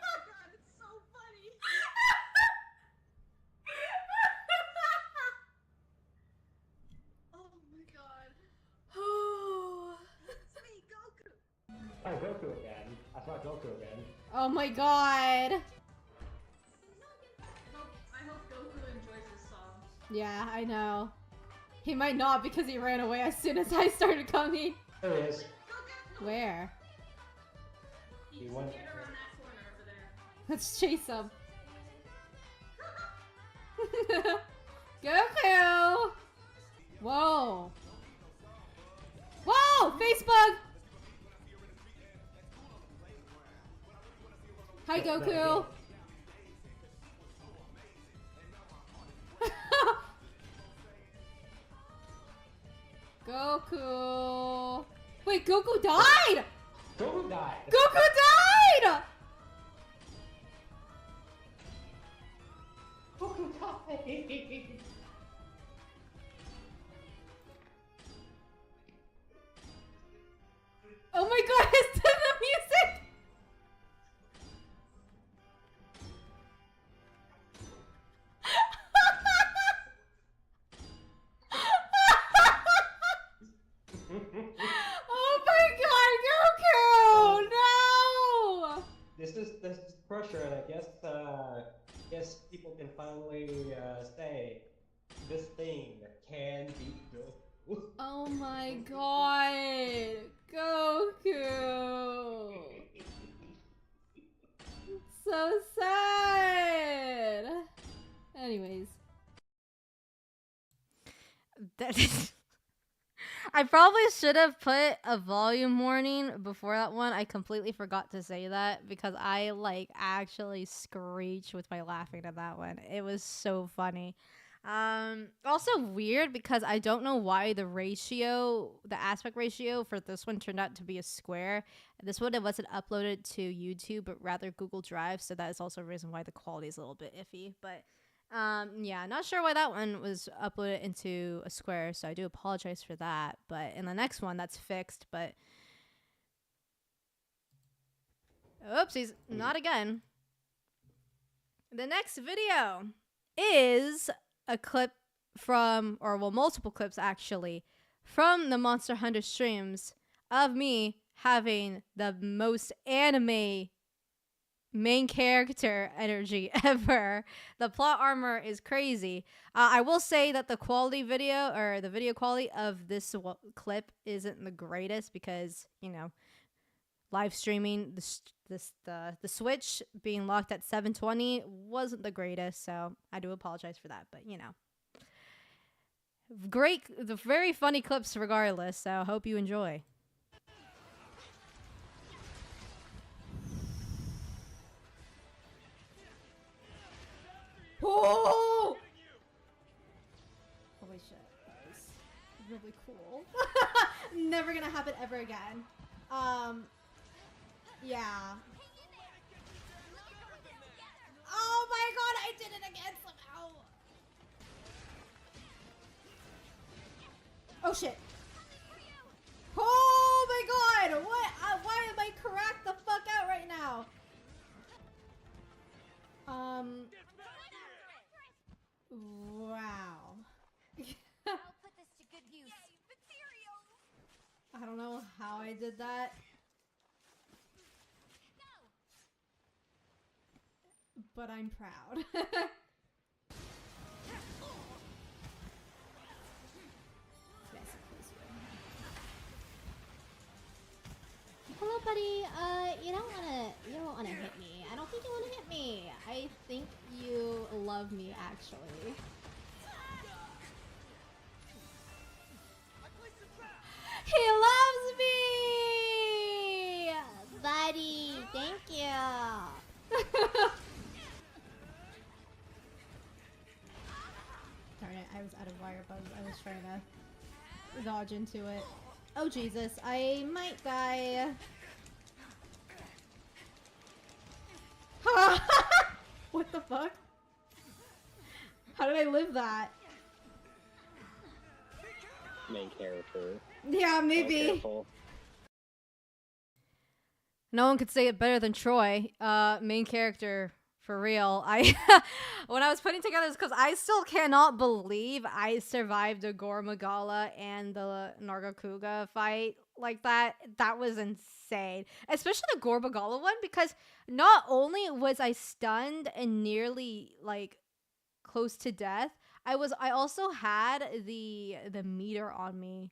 [SPEAKER 5] my god, it's so funny.
[SPEAKER 4] Goku again. I saw Goku again.
[SPEAKER 1] Oh my god.
[SPEAKER 5] I hope Goku enjoys this song.
[SPEAKER 1] Yeah, I know. He might not because he ran away as soon as I started coming.
[SPEAKER 4] There he is.
[SPEAKER 1] Where?
[SPEAKER 5] He
[SPEAKER 4] He went-
[SPEAKER 5] disappeared around that corner over there.
[SPEAKER 1] Let's chase him. Goku! Whoa. Whoa! Facebook! Hi, Goku. Goku. Wait, Goku died!
[SPEAKER 4] Goku died.
[SPEAKER 1] Goku died!
[SPEAKER 4] Goku died.
[SPEAKER 1] Oh my god, it's the music! Oh my god, Goku! No!
[SPEAKER 4] This is pressure, and I guess people can finally say this thing can beat Goku.
[SPEAKER 1] Oh my god, Goku! So sad! Anyways. I probably should have put a volume warning before that one. I completely forgot to say that because I actually screeched with my laughing at that one. It was so funny. Also weird because I don't know why the aspect ratio for this one turned out to be a square. This one, it wasn't uploaded to YouTube, but rather Google Drive. So that is also a reason why the quality is a little bit iffy. But yeah, not sure why that one was uploaded into a square. So I do apologize for that. But in the next one, that's fixed. But oopsies, not again. The next video is a clip from, or well, multiple clips actually, from the Monster Hunter streams of me having the most anime main character energy ever. The plot armor is crazy. I will say that the video quality of this clip isn't the greatest because, you know, live streaming, the Switch being locked at 720 wasn't the greatest, so I do apologize for that. But you know, the very funny clips regardless. So I hope you enjoy. Oh! Holy shit, that was really cool. Never gonna happen ever again. Yeah. Oh my god, I did it again somehow. Oh shit. Oh my god, what? Why am I cracked the fuck out right now? Wow.
[SPEAKER 3] I'll put this to good use.
[SPEAKER 1] I don't know how I did that. But I'm proud. Hello, buddy. You don't wanna hit me. I don't think you wanna hit me. I think you love me, actually. He loves me!
[SPEAKER 3] Buddy, thank you.
[SPEAKER 1] Darn it, I was out of wire bugs. I was trying to dodge into it. Oh Jesus, I might die. What the fuck? How did I live that?
[SPEAKER 6] Main character.
[SPEAKER 1] Yeah, maybe. No one could say it better than Troy. Main character For real. I when I was putting together this, because I still cannot believe I survived the Gormagala and the Nargacuga fight like that. That was insane. Especially the Gormagala one, because not only was I stunned and nearly like close to death, I also had the meter on me,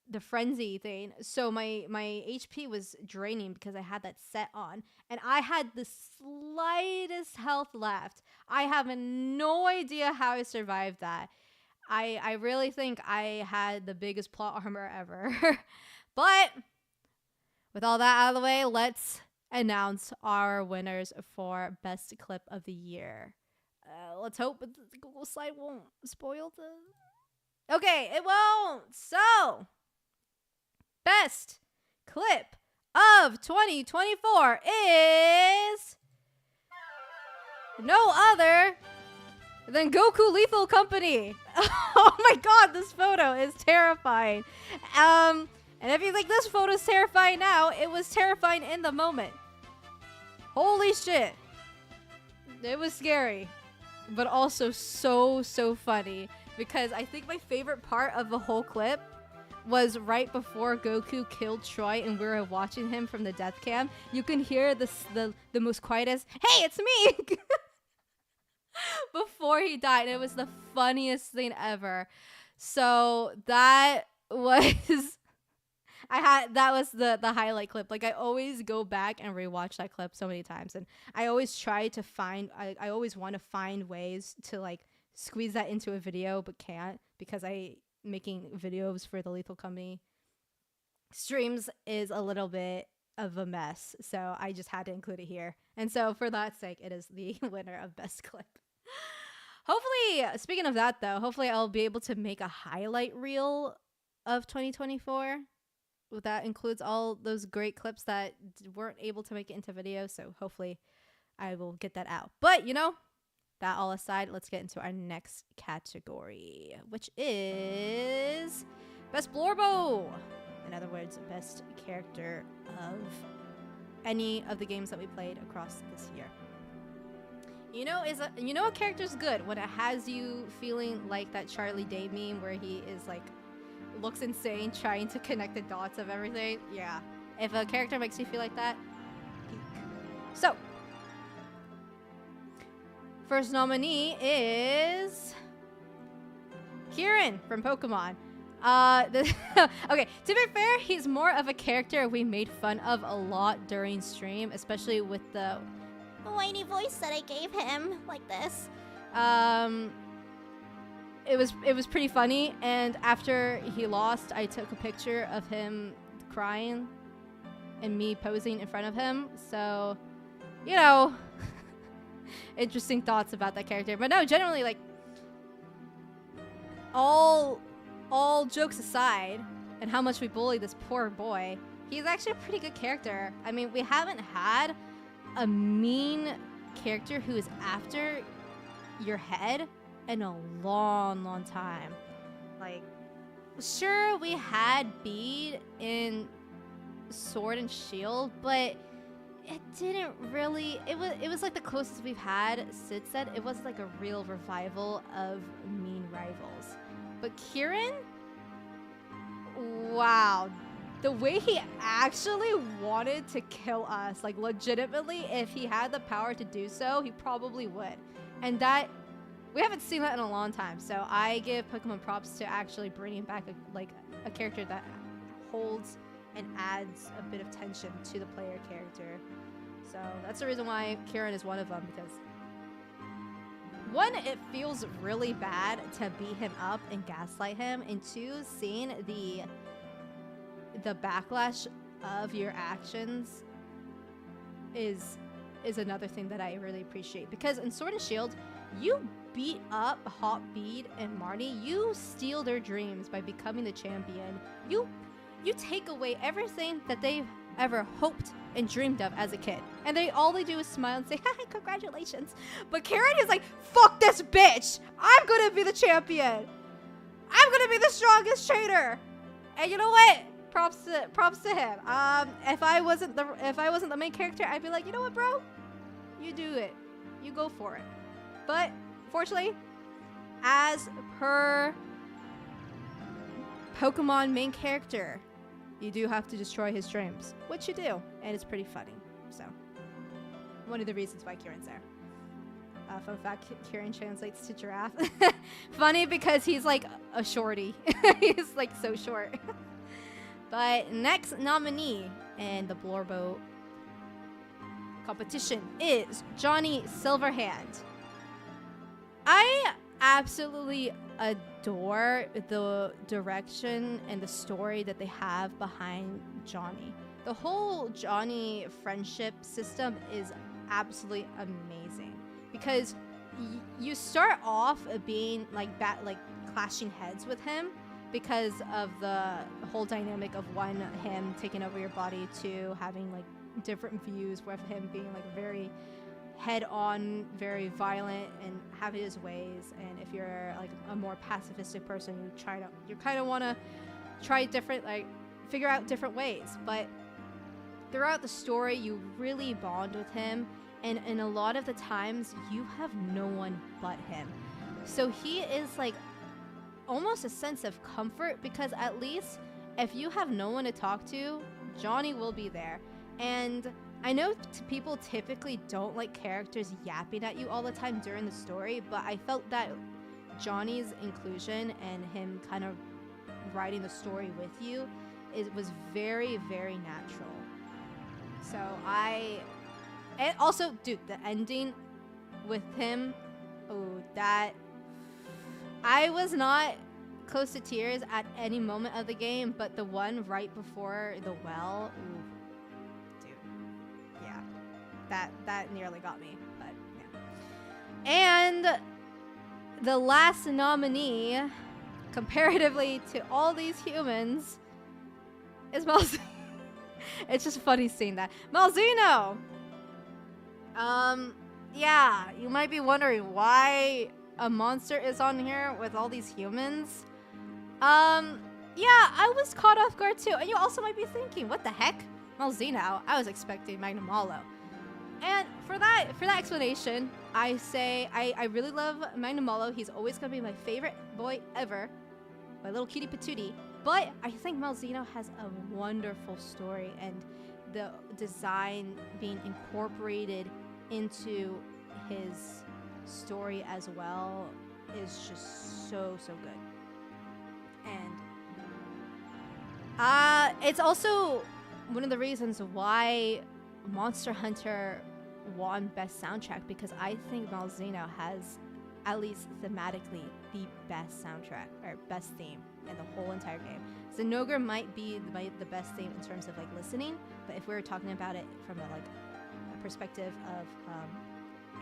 [SPEAKER 1] the frenzy thing, so my HP was draining because I had that set on, and I had the slightest health left. I have no idea how I survived that. I really think I had the biggest plot armor ever. But with all that out of the way, let's announce our winners for best clip of the year. Let's hope the Google slide won't spoil the... Okay, it won't. So best clip of 2024 is no other than Goku Lethal Company. Oh my god, this photo is terrifying. And if you think this photo is terrifying now, it was terrifying in the moment. Holy shit. It was scary, but also so funny, because I think my favorite part of the whole clip was right before Goku killed Troy and we were watching him from the death cam. You can hear the most quietest, "Hey, it's me!" before he died. It was the funniest thing ever. So that was that was the highlight clip. Like, I always go back and rewatch that clip so many times, and I always try to find I always want to find ways to like squeeze that into a video, but can't, because making videos for the Lethal Company streams is a little bit of a mess, so I just had to include it here. And so for that sake, it is the winner of best clip. Hopefully, speaking of that though, hopefully I'll be able to make a highlight reel of 2024 that includes all those great clips that weren't able to make it into video. So hopefully I will get that out. But you know, that all aside, let's get into our next category, which is Best Blorbo. In other words, best character of any of the games that we played across this year. You know a character's good when it has you feeling like that Charlie Day meme where he is like looks insane trying to connect the dots of everything. Yeah. If a character makes you feel like that, peak. So, first nominee is Kieran from Pokemon. Okay, to be fair, he's more of a character we made fun of a lot during stream, especially with the
[SPEAKER 3] whiny voice that I gave him, like this.
[SPEAKER 1] It was pretty funny, and after he lost, I took a picture of him crying and me posing in front of him. So, you know, interesting thoughts about that character. But no, generally, like, all jokes aside, and how much we bully this poor boy, he's actually a pretty good character. I mean, we haven't had a mean character who is after your head in a long time. Like, sure, we had Bede in Sword and Shield, but it didn't really, it was like the closest we've had. Sid said it was like a real revival of mean rivals. But Kieran, wow, the way he actually wanted to kill us, like legitimately, if he had the power to do so, he probably would. And that, we haven't seen that in a long time. So I give Pokemon props to actually bringing back a character that holds and adds a bit of tension to the player character. So that's the reason why Kieran is one of them, because one, it feels really bad to beat him up and gaslight him, and two, seeing the backlash of your actions is another thing that I really appreciate. Because in Sword and Shield, you beat up Hot Bede and Marnie, you steal their dreams by becoming the champion. You take away everything that they've ever hoped and dreamed of as a kid. And all they do is smile and say, "Hi, congratulations." But Karen is like, "Fuck this bitch! I'm gonna be the champion! I'm gonna be the strongest trainer!" And you know what? Props to him. If I wasn't the main character, I'd be like, "You know what, bro? You do it. you go for it. But fortunately, as per Pokemon main character, you do have to destroy his dreams, which you do, and it's pretty funny. So, one of the reasons why Kieran's there. Fun fact, Kieran translates to giraffe. Funny because he's like a shorty. He's like so short. But next nominee in the Blorbo competition is Johnny Silverhand. I absolutely adore the direction and the story that they have behind Johnny. The whole Johnny friendship system is absolutely amazing because you start off being like clashing heads with him because of the whole dynamic of one, him taking over your body, two, having like different views with him being like very head-on, very violent, and having his ways. And if you're like a more pacifistic person, you kind of want to try different, like figure out different ways. But throughout the story, you really bond with him, and a lot of the times you have no one but him. So he is like almost a sense of comfort, because at least if you have no one to talk to, Johnny will be there. And I know people typically don't like characters yapping at you all the time during the story, but I felt that Johnny's inclusion and him kind of writing the story with you, it was very, very natural. So and also, dude, the ending with him, I was not close to tears at any moment of the game, but the one right before the well, dude, yeah, that nearly got me, but yeah. And the last nominee, comparatively to all these humans, is Malzeno. It's just funny seeing that. Malzeno! Yeah, you might be wondering why a monster is on here with all these humans. Yeah, I was caught off guard too. And you also might be thinking, what the heck? Malzeno, I was expecting Magnamalo. And for that explanation, I say I really love Magnamalo. He's always gonna be my favorite boy ever. My little cutie patootie. But I think Malzeno has a wonderful story, and the design being incorporated into his story as well is just so good. And it's also one of the reasons why Monster Hunter won Best Soundtrack, because I think Malzeno has, at least thematically, the best soundtrack or best theme in the whole entire game. Zinogre might be the best theme in terms of like listening, but if we were talking about it from a perspective of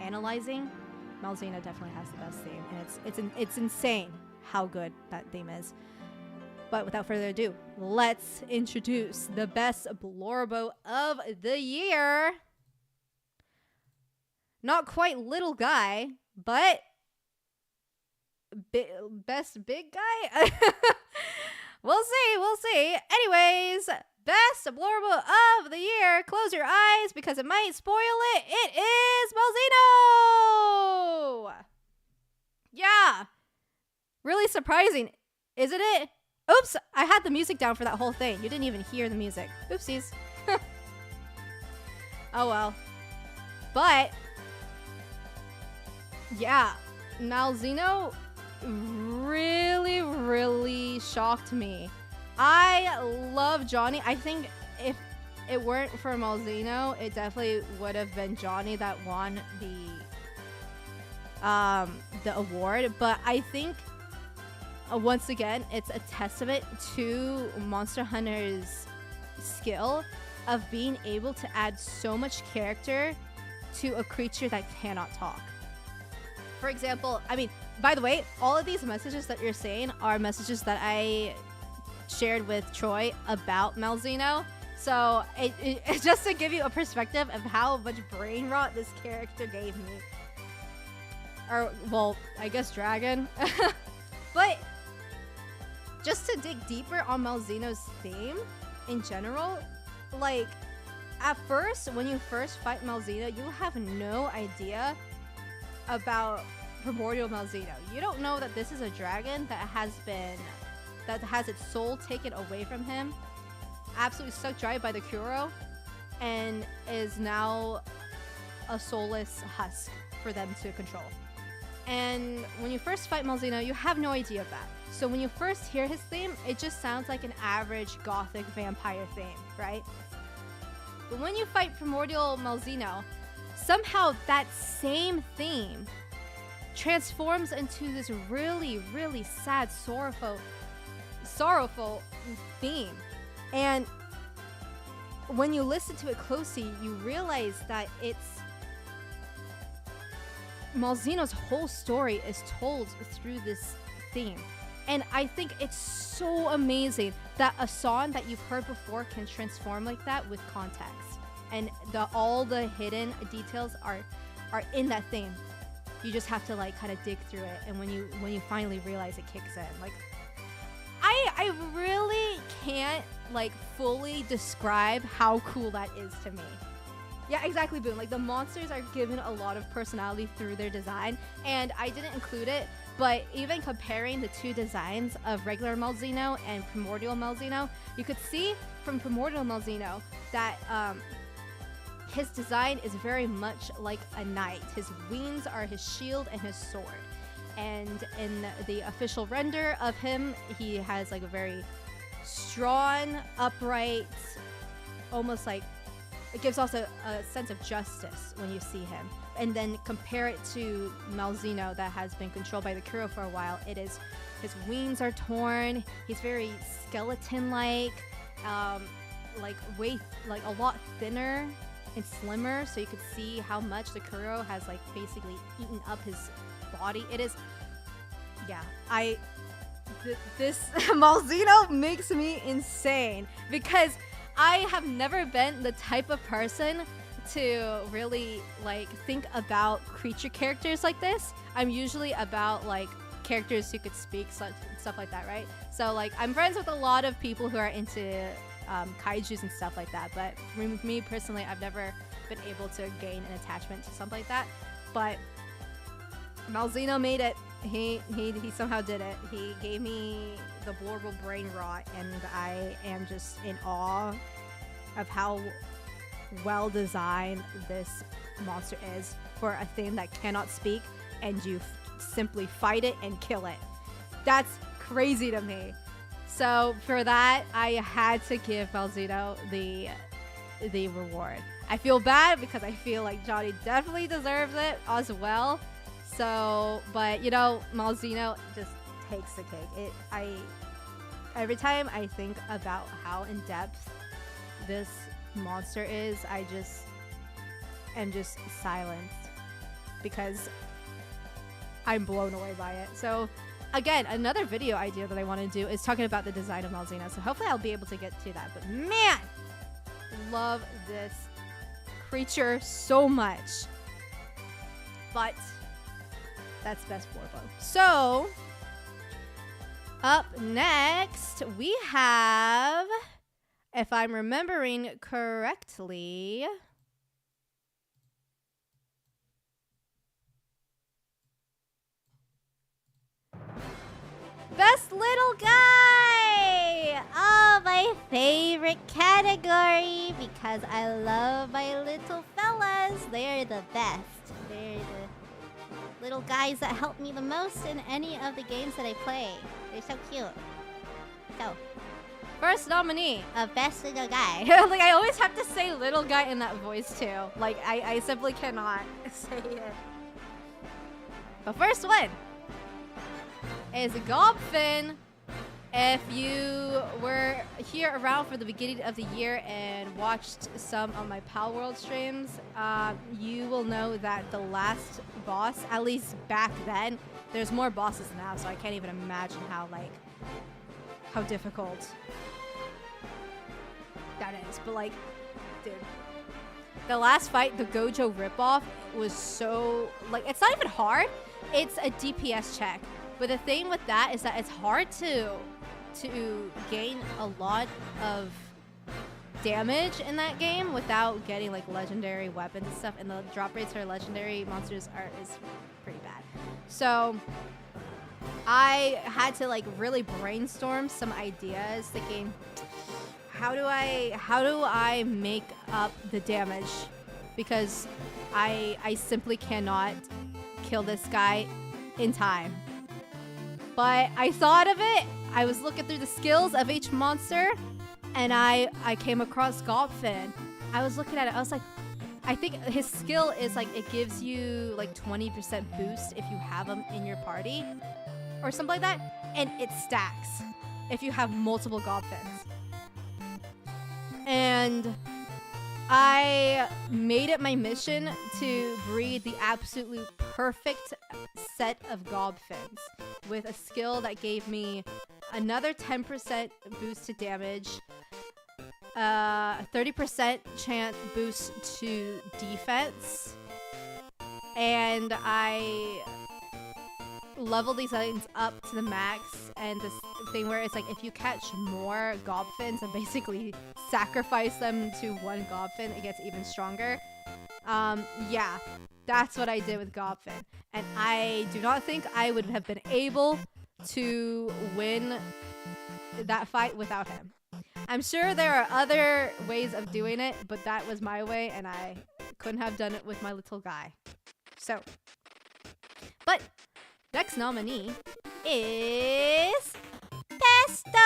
[SPEAKER 1] analyzing, Malzeno definitely has the best theme, and it's insane how good that theme is. But without further ado, let's introduce the best Blorbo of the year. Not quite little guy, but best big guy? We'll see. Anyways, best Blorbo of the year. Close your eyes because it might spoil it. It is Malzeno! Yeah. Really surprising, isn't it? Oops, I had the music down for that whole thing. You didn't even hear the music. Oopsies. Oh well. But yeah, Malzeno really shocked me. I love Johnny. I think if it weren't for Malzeno, it definitely would have been Johnny that won the award. But I think once again, it's a testament to Monster Hunter's skill of being able to add so much character to a creature that cannot talk. For example, I mean, by the way, all of these messages that you're saying are messages that I shared with Troy about Malzeno. So it's just to give you a perspective of how much brain rot this character gave me. Or, well, I guess Dragon. But just to dig deeper on Malzeno's theme in general, like, at first, when you first fight Malzeno, you have no idea about Primordial Malzeno. You don't know that this is a dragon that has its soul taken away from him, absolutely sucked dry by the Kuro, and is now a soulless husk for them to control. And when you first fight Malzeno, you have no idea of that. So when you first hear his theme, it just sounds like an average gothic vampire theme, right? But when you fight Primordial Malzeno, somehow that same theme transforms into this really, really sad, sorrowful theme. And when you listen to it closely, you realize that Malzeno's whole story is told through this theme. And I think it's so amazing that a song that you've heard before can transform like that with context. And all the hidden details are in that theme. You just have to like kind of dig through it, and when you finally realize it kicks in. Like I really can't like fully describe how cool that is to me. Yeah, exactly, Boom. Like the monsters are given a lot of personality through their design, and I didn't include it, but even comparing the two designs of regular Malzeno and Primordial Malzeno, you could see from Primordial Malzeno that his design is very much like a knight. His wings are his shield and his sword. And in the official render of him, he has like a very strong, upright, almost like, it gives also a sense of justice when you see him. And then compare it to Malzeno that has been controlled by the Kuro for a while. It is, his wings are torn, he's very skeleton-like, like a lot thinner and slimmer, so you could see how much the Kuro has like basically eaten up his body. It is, yeah, this Malzeno makes me insane because I have never been the type of person to really like think about creature characters like this. I'm usually about like characters who could speak, stuff like that, right? So like I'm friends with a lot of people who are into kaijus and stuff like that, but for me personally, I've never been able to gain an attachment to something like that. But Malzeno made it. He somehow did it. He gave me the Blorble brain rot, and I am just in awe of how well designed this monster is for a thing that cannot speak, and you simply fight it and kill it. That's crazy to me. So for that, I had to give Malzeno the reward. I feel bad because I feel like Johnny definitely deserves it as well. So, but you know, Malzeno just takes the cake. Every time I think about how in depth this monster is, I just am just silenced because I'm blown away by it. So again, another video idea that I want to do is talking about the design of Malzeno. So hopefully I'll be able to get to that. But man, love this creature so much. But that's best Blorbo. So up next we have, if I'm remembering correctly, Best Little Guy! Oh, my favorite category because I love my little fellas. They're the best. They're the little guys that help me the most in any of the games that I play. They're so cute. So, first nominee of Best Little Guy. Like, I always have to say little guy in that voice, too. Like, I simply cannot say it. But first one is Gobfin. If you were here around for the beginning of the year and watched some of my Pal World streams, you will know that the last boss, at least back then, there's more bosses now, so I can't even imagine how difficult that is. But like, dude, the last fight, the Gojo ripoff, was so, like, it's not even hard. It's a DPS check. But the thing with that is that it's hard to gain a lot of damage in that game without getting like legendary weapons and stuff. And the drop rates for legendary monsters is So I had to like really brainstorm some ideas, thinking, how do I make up the damage? Because I simply cannot kill this guy in time. But I thought of it. I was looking through the skills of each monster, and I came across Gobfin. I was looking at it. I was like, I think his skill is like it gives you like 20% boost if you have him in your party, or something like that, and it stacks if you have multiple Gobfins. And I made it my mission to breed the absolutely perfect set of Gobfins with a skill that gave me another 10% boost to damage, 30% chance boost to defense, and I level these items up to the max, and this thing where it's like if you catch more Gobfins and basically sacrifice them to one Gobfin, it gets even stronger. Yeah, that's what I did with Gobfin, and I do not think I would have been able to win that fight without him. I'm sure there are other ways of doing it, but that was my way, and I couldn't have done it with my little guy. So, but next nominee is Pesto!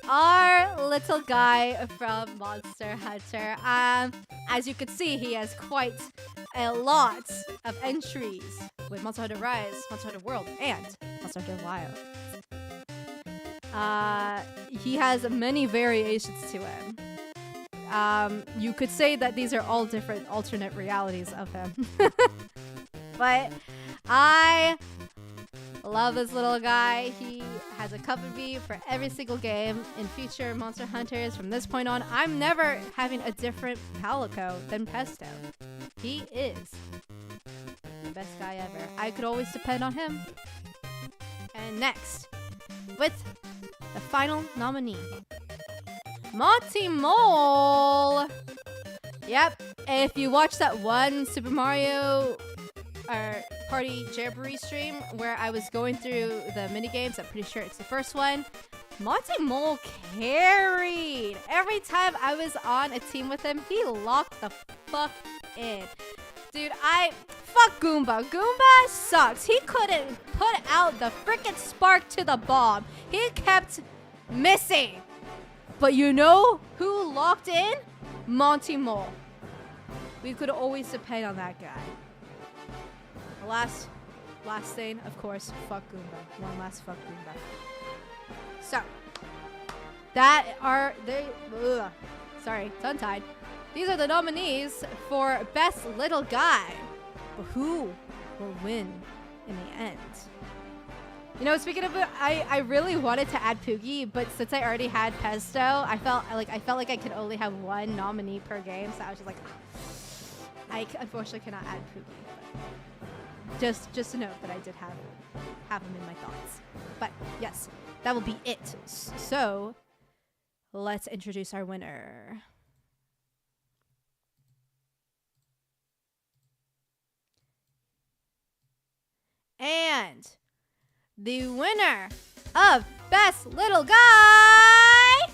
[SPEAKER 1] Our little guy from Monster Hunter. As you can see, he has quite a lot of entries with Monster Hunter Rise, Monster Hunter World, and Monster Hunter Wild. He has many variations to him. You could say that these are all different alternate realities of him. But I love this little guy. He has a cup of me for every single game. In future Monster Hunters, from this point on, I'm never having a different Palico than Pesto. He is the best guy ever. I could always depend on him. And next, with the final nominee, Monty Mole. Yep, if you watch that one Super Mario Party Jamboree stream where I was going through the minigames, I'm pretty sure it's the first one, Monty Mole carried. Every time I was on a team with him, he locked the fuck in. Dude, fuck Goomba. Goomba sucks. He couldn't put out the freaking spark to the bomb. He kept missing. But you know who locked in? Monty Mole. We could always depend on that guy. The last thing, of course, fuck Goomba. One last fuck Goomba. So, sorry, tongue-tied. These are the nominees for Best Little Guy. But who will win in the end? You know, speaking of it, I really wanted to add Poogie, but since I already had Pesto, I felt like I could only have one nominee per game, so I was just like, I unfortunately cannot add Poogie. But just to note that I did have him in my thoughts. But yes, that will be it. So let's introduce our winner. And the winner of Best Little Guy,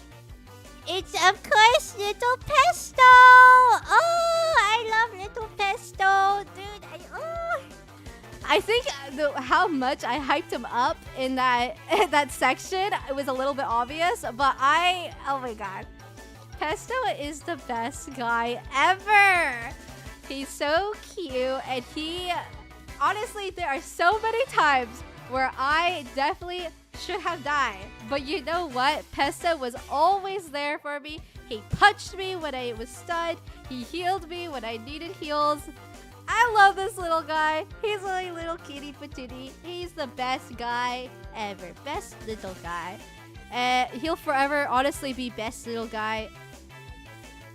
[SPEAKER 3] It's of course Little Pesto! Oh, I love Little Pesto! Dude,
[SPEAKER 1] I think how much I hyped him up in that section, it was a little bit obvious, but oh my god. Pesto is the best guy ever! He's so cute, and honestly, there are so many times where I definitely should have died. But you know what? Pesto was always there for me. He punched me when I was stunned. He healed me when I needed heals. I love this little guy. He's a little kitty patootie. He's the best guy ever. Best little guy. He'll forever, honestly, be best little guy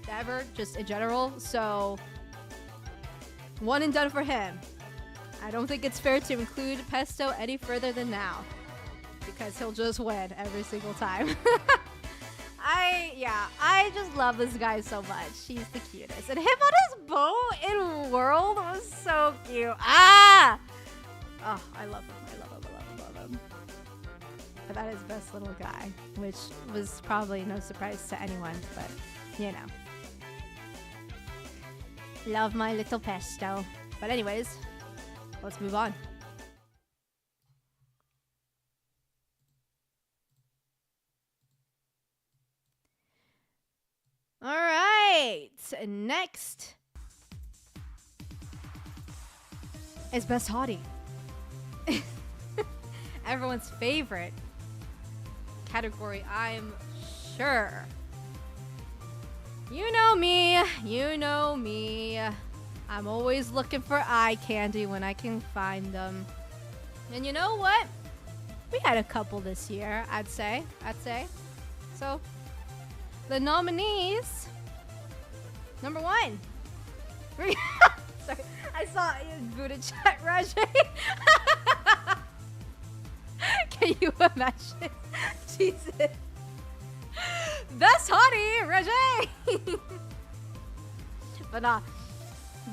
[SPEAKER 1] ever, just in general. So, one and done for him. I don't think it's fair to include Pesto any further than now, because he'll just win every single time. I just love this guy so much. He's the cutest. And him on his boat in World was so cute. Oh, I love him. I love him. I love him. I love him. But that is best little guy, which was probably no surprise to anyone, but you know. Love my little pesto. But anyways, let's move on. All right, next is best hottie. Everyone's favorite category, I'm sure. You know me, you know me. I'm always looking for eye candy when I can find them. And you know what? We had a couple this year, I'd say. So, the nominees. Number 1. Sorry, I saw you Buddha chat, Rajay. Can you imagine? Jesus. Best hottie, Rajay. But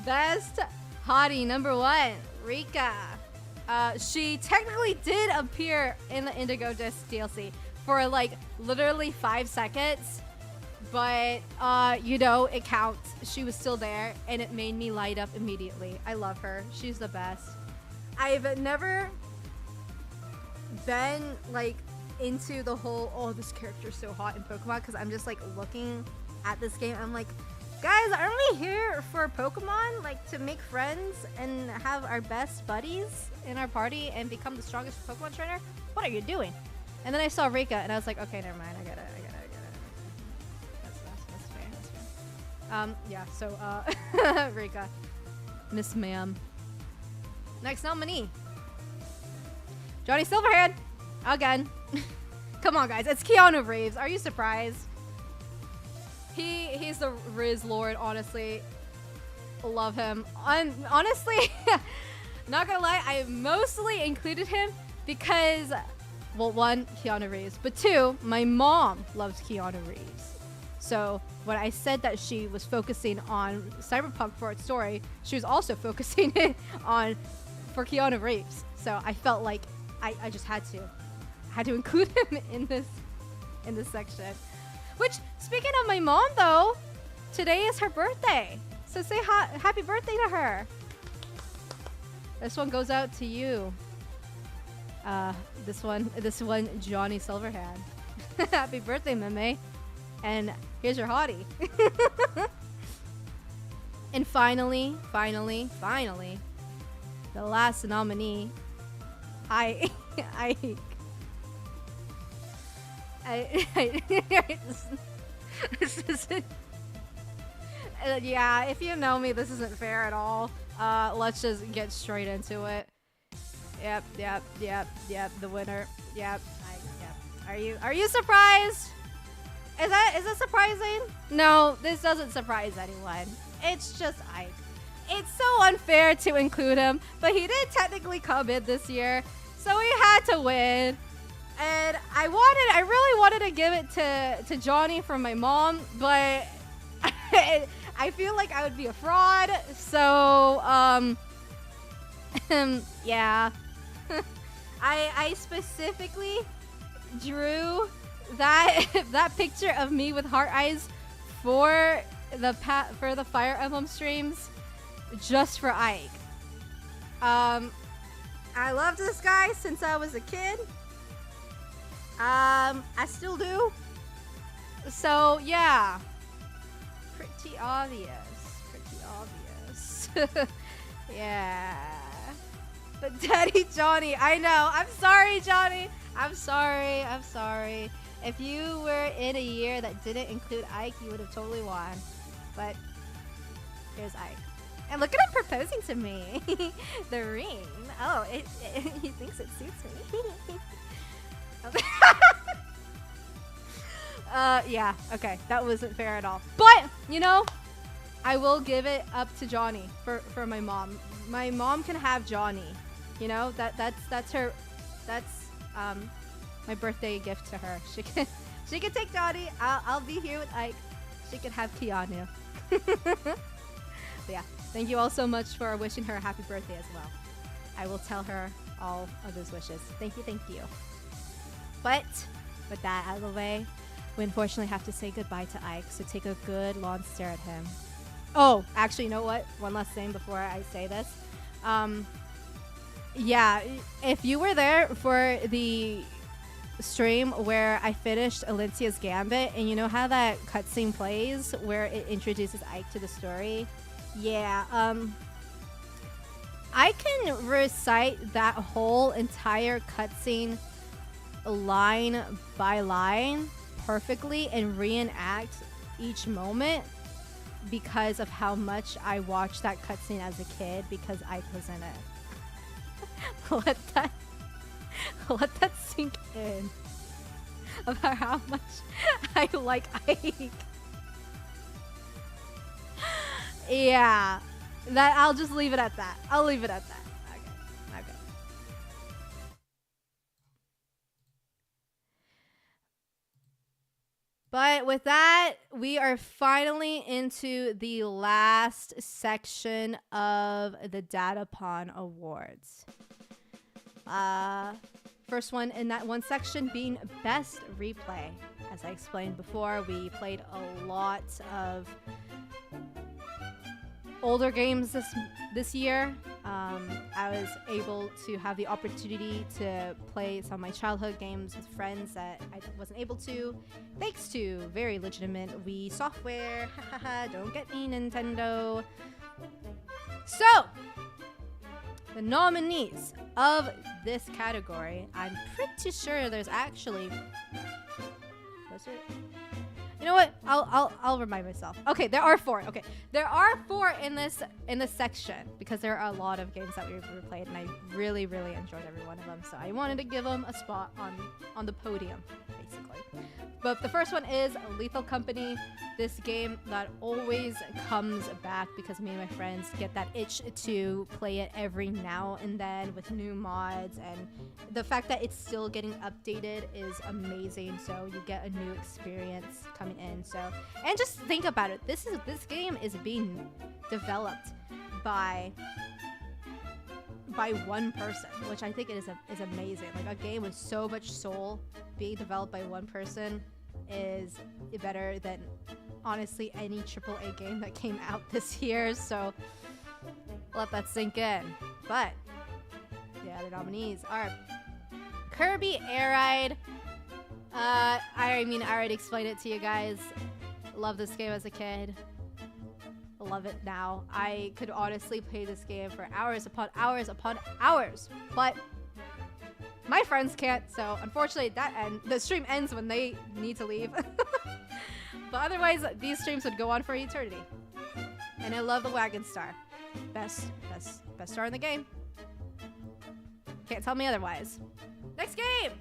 [SPEAKER 1] best hottie number 1, Rika. She technically did appear in the Indigo Disc DLC for like literally 5 seconds, but you know, it counts. She was still there and it made me light up immediately. I love her. She's the best. I've never been like into the whole, oh, this character's so hot in Pokemon, because I'm just like looking at this game. I'm like, guys, aren't we here for Pokemon? Like to make friends and have our best buddies in our party and become the strongest Pokemon trainer? What are you doing? And then I saw Rika and I was like, okay, never mind. I get it. That's fair. Yeah, so, Rika. Miss Ma'am. Next nominee. Johnny Silverhand. Again. Come on, guys. It's Keanu Reeves. Are you surprised? He's the Riz Lord, honestly. Love him. Honestly, not gonna lie, I mostly included him because, well, 1, Keanu Reeves, but 2, my mom loves Keanu Reeves. So when I said that she was focusing on Cyberpunk for its story, she was also focusing it on for Keanu Reeves. So I felt like I just had to include him in this section. Which, speaking of my mom, though, today is her birthday. So say happy birthday to her. This one goes out to you. This one, Johnny Silverhand. Happy birthday, Meme. And here's your hottie. And finally, the last nominee. This isn't. Yeah, if you know me, this isn't fair at all. Let's just get straight into it. Yep. The winner. Yep. Are you surprised? Is that surprising? No, this doesn't surprise anyone. It's just Ike. It's so unfair to include him, but he did technically come in this year, so he had to win. And I really wanted to give it to Johnny from my mom, but I feel like I would be a fraud. So, yeah. I specifically drew that picture of me with heart eyes for the Fire Emblem streams just for Ike. I loved this guy since I was a kid. I still do. So yeah, pretty obvious. Yeah. But Daddy Johnny, I know. I'm sorry, Johnny. I'm sorry. If you were in a year that didn't include Ike, you would have totally won. But here's Ike. And look at him proposing to me. The ring. Oh, he thinks it suits me. Yeah, okay. That wasn't fair at all. But, you know, I will give it up to Johnny for my mom. My mom can have Johnny. You know, that's her, that's my birthday gift to her. She can take Johnny. I'll be here with Ike. She can have Keanu. But yeah, thank you all so much for wishing her a happy birthday as well. I will tell her all of those wishes. Thank you, thank you. But with that out of the way, we unfortunately have to say goodbye to Ike, so take a good long stare at him. Oh, actually, you know what? One last thing before I say this. Yeah, if you were there for the stream where I finished Alicia's Gambit, and you know how that cutscene plays where it introduces Ike to the story? Yeah, I can recite that whole entire cutscene line by line perfectly and reenact each moment because of how much I watched that cutscene as a kid because Ike was in it. let that sink in about how much I like Ike. Yeah, that I'll just leave it at that. I'll leave it at that. Okay. But with that, we are finally into the last section of the DadaPon Awards. First one in that one section being Best Replay. As I explained before, we played a lot of older games this year. I was able to have the opportunity to play some of my childhood games with friends that I wasn't able to, thanks to very legitimate Wii software. Don't get me, Nintendo. So, the nominees of this category, I'm pretty sure there's actually... Was it? You know what? I'll remind myself. Okay, there are 4. Okay, there are 4 in this section because there are a lot of games that we've replayed, and I really enjoyed every one of them. So I wanted to give them a spot on the podium, basically. But the first one is Lethal Company. This game that always comes back because me and my friends get that itch to play it every now and then with new mods, and the fact that it's still getting updated is amazing. So you get a new experience coming in. So, and just think about it. This game is being developed by one person, which I think is amazing. Like, a game with so much soul being developed by one person is better than honestly any AAA game that came out this year. So let that sink in. But yeah, the nominees are Kirby Air Ride. I mean, I already explained it to you guys. Love this game as a kid. Love it now. I could honestly play this game for hours upon hours upon hours, but my friends can't, so unfortunately the stream ends when they need to leave. But otherwise, these streams would go on for eternity. And I love the Wagon Star. Best star in the game. Can't tell me otherwise. Next game!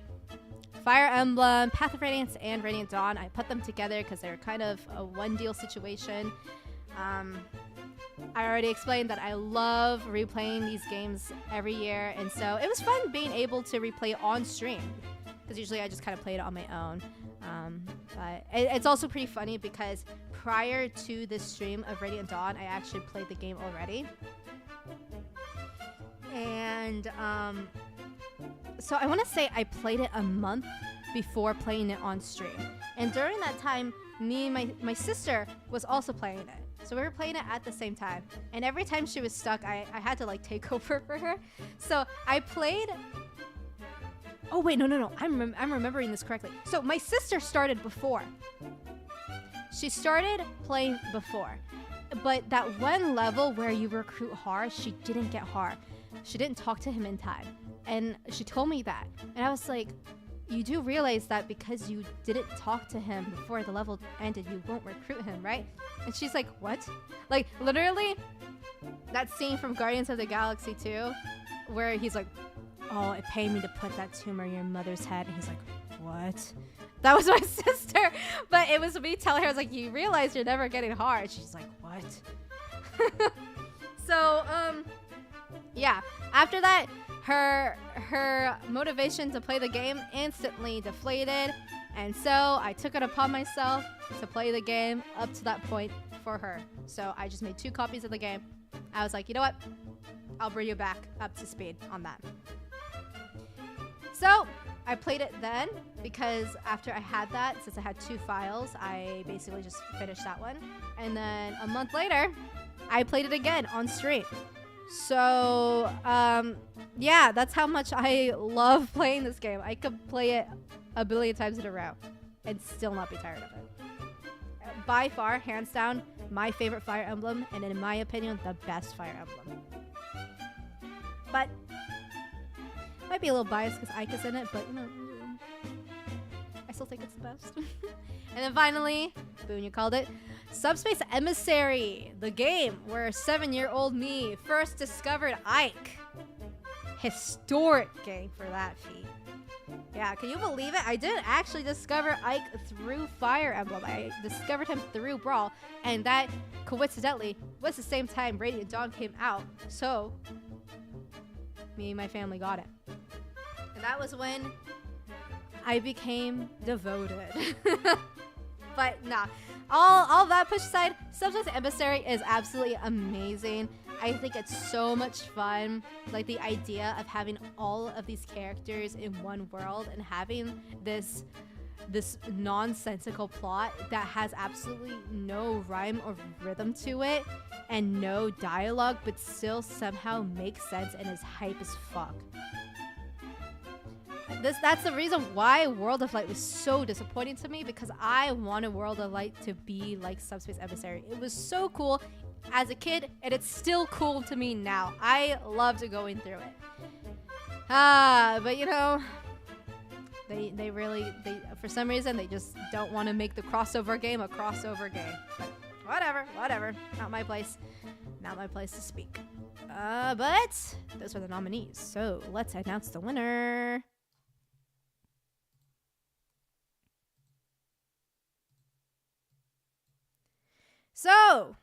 [SPEAKER 1] Fire Emblem, Path of Radiance, and Radiant Dawn. I put them together because they're kind of a one-deal situation. I already explained that I love replaying these games every year, and so it was fun being able to replay on stream, because usually I just kind of play it on my own. But it's also pretty funny because prior to this stream of Radiant Dawn, I actually played the game already. And so I want to say I played it a month before playing it on stream. And during that time, me and my sister was also playing it. So we were playing it at the same time. And every time she was stuck, I had to like take over for her. So I played... Oh wait, no. I'm remembering this correctly. So my sister started before. She started playing before. But that one level where you recruit Har, she didn't get Har. She didn't talk to him in time. And she told me that. And I was like, you do realize that because you didn't talk to him before the level ended, you won't recruit him, right? And she's like, what? Like, literally, that scene from Guardians of the Galaxy 2, where he's like, oh, it paid me to put that tumor in your mother's head. And he's like, what? That was my sister. But it was me telling her, I was like, you realize you're never getting hard. She's like, what? So, yeah. After that, her motivation to play the game instantly deflated, and so I took it upon myself to play the game up to that point for her. So I just made 2 copies of the game. I was like, you know what? I'll bring you back up to speed on that. So I played it then because after I had that, since I had 2 files, I basically just finished that one. And then a month later, I played it again on stream. So, yeah, that's how much I love playing this game. I could play it a billion times in a row and still not be tired of it. By far, hands down, my favorite Fire Emblem, and in my opinion, the best Fire Emblem. But might be a little biased because Ike is in it, but you know, I still think it's the best. And then finally, boom, you called it, Subspace Emissary, the game where 7-year-old me first discovered Ike. Historic game for that feat. Yeah, can you believe it? I didn't actually discover Ike through Fire Emblem. I discovered him through Brawl, and that, coincidentally, was the same time Radiant Dawn came out. So, me and my family got it. And that was when I became devoted. But nah, all that pushed aside, Subspace Emissary is absolutely amazing. I think it's so much fun. Like the idea of having all of these characters in one world and having this nonsensical plot that has absolutely no rhyme or rhythm to it and no dialogue, but still somehow makes sense and is hype as fuck. That's the reason why World of Light was so disappointing to me, because I wanted World of Light to be like Subspace Emissary. It was so cool as a kid, and it's still cool to me now. I loved going through it. But you know, they really for some reason they just don't want to make the crossover game a crossover game. But whatever. Not my place to speak. But those are the nominees. So let's announce the winner. So,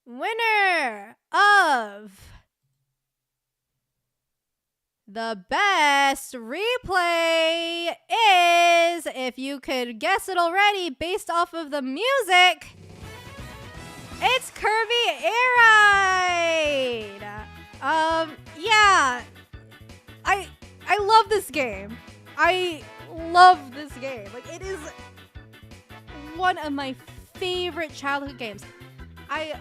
[SPEAKER 1] winner of the best replay is, if you could guess it already based off of the music, it's Kirby Air Ride. Yeah, I love this game. I love this game. Like, it is one of my favorite childhood games. I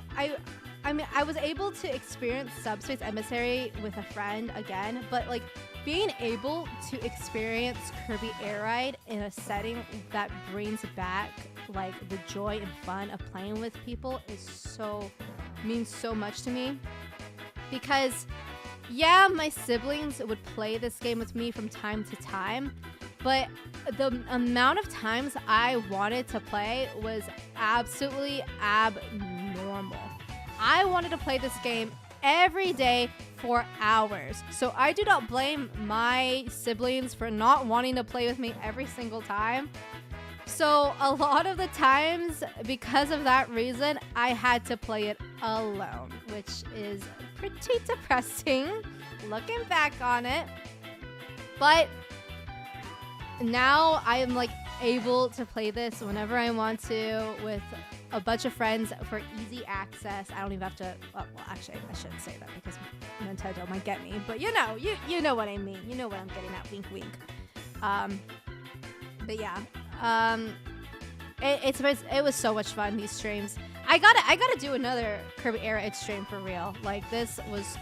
[SPEAKER 1] mean, I was able to experience Subspace Emissary with a friend again, but like being able to experience Kirby Air Ride in a setting that brings back like the joy and fun of playing with people means so much to me. Because yeah, my siblings would play this game with me from time to time, but the amount of times I wanted to play was absolutely abnormal. I wanted to play this game every day for hours. So I do not blame my siblings for not wanting to play with me every single time. So a lot of the times, because of that reason, I had to play it alone, which is pretty depressing looking back on it. But now I am like able to play this whenever I want to with a bunch of friends for easy access. I don't even have to, well actually I shouldn't say that because Nintendo might get me, but you know what I mean. You know what I'm getting at, wink wink. But yeah, it was so much fun, these streams. I gotta do another Kirby Air Ride stream for real. Like, this was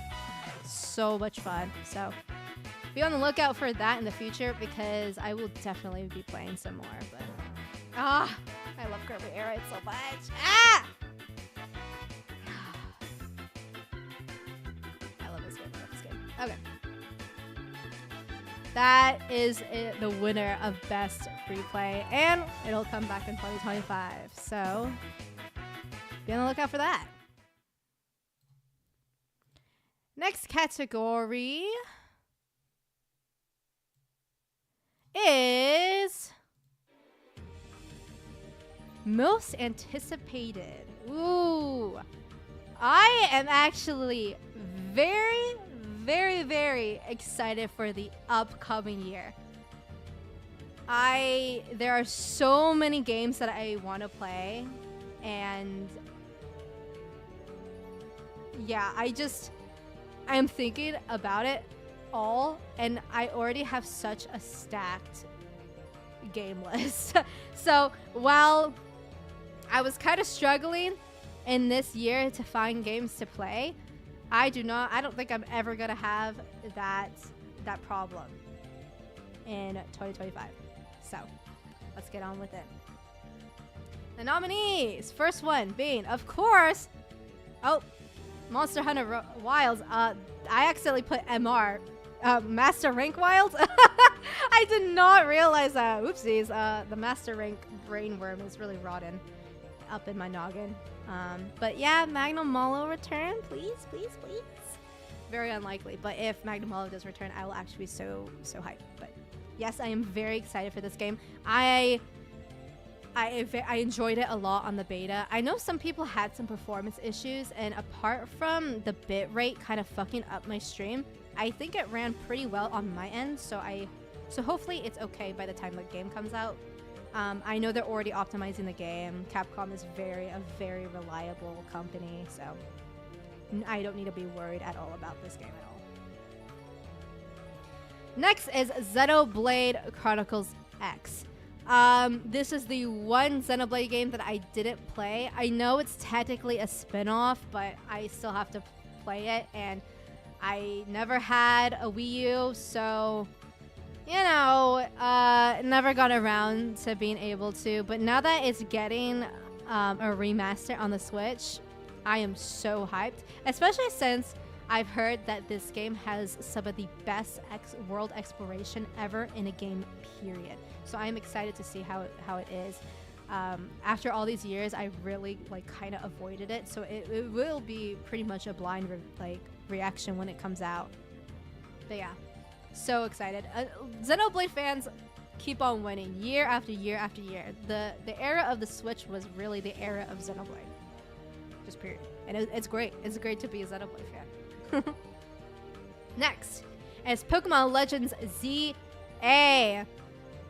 [SPEAKER 1] so much fun. So be on the lookout for that in the future, because I will definitely be playing some more. But I love Kirby Air Ride so much. I love this game. Okay. That is it, the winner of Best Replay, and it'll come back in 2025. So be on the lookout for that. Next category is most anticipated. Ooh, I am actually very, very, very excited for the upcoming year. There are so many games that I want to play, and yeah, I'm thinking about it all, and I already have such a stacked game list. So while I was kind of struggling in this year to find games to play, I don't think I'm ever gonna have that problem in 2025. So let's get on with it. The nominees, first one being, of course, Monster Hunter Wilds. I accidentally put MR, Master Rank Wilds. I did not realize that. Oopsies. The Master Rank brain worm is really rotten up in my noggin. But yeah, Magnum Malo return, please. Very unlikely, but if Magnum Malo does return, I will actually be so hyped. But yes, I am very excited for this game. I enjoyed it a lot on the beta. I know some people had some performance issues, and apart from the bitrate kind of fucking up my stream, I think it ran pretty well on my end. So hopefully it's okay by the time the game comes out. I know they're already optimizing the game. Capcom is a very reliable company, so I don't need to be worried at all about this game at all. Next is Xenoblade Chronicles X. This is the one Xenoblade game that I didn't play. I know it's technically a spin-off, but I still have to play it, and I never had a Wii U, so you know, never got around to being able to. But now that it's getting a remaster on the Switch, I am so hyped, especially since I've heard that this game has some of the best world exploration ever in a game, period. So I'm excited to see how it is. After all these years, I really kind of avoided it, so it will be pretty much a blind reaction when it comes out. But yeah, so excited. Xenoblade fans keep on winning year after year after year. The era of the Switch was really the era of Xenoblade, just period. And it's great. It's great to be a Xenoblade fan. Next is Pokemon Legends ZA.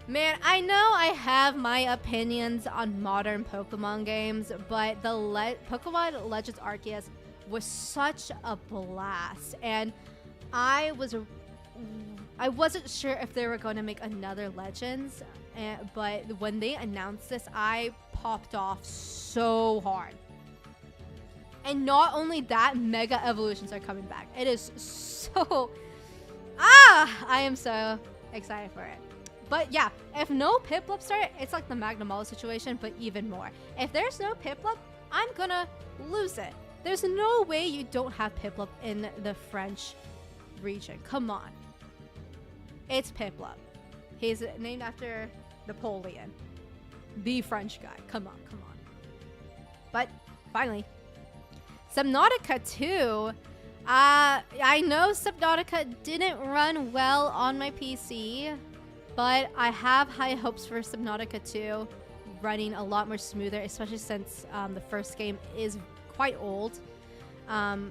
[SPEAKER 1] Man, I know I have my opinions on modern Pokemon games, but the Pokemon Legends Arceus was such a blast, and I wasn't sure if they were going to make another Legends, but when they announced this, I popped off so hard. And not only that, Mega Evolutions are coming back. It is so... I am so excited for it. But yeah, if no Piplup start, it's like the Magnamalo situation, but even more. If there's no Piplup, I'm gonna lose it. There's no way you don't have Piplup in the French region. Come on. It's Piplup. He's named after Napoleon, the French guy. Come on. But finally, Subnautica 2. I know Subnautica didn't run well on my PC, but I have high hopes for Subnautica 2 running a lot more smoother, especially since the first game is quite old.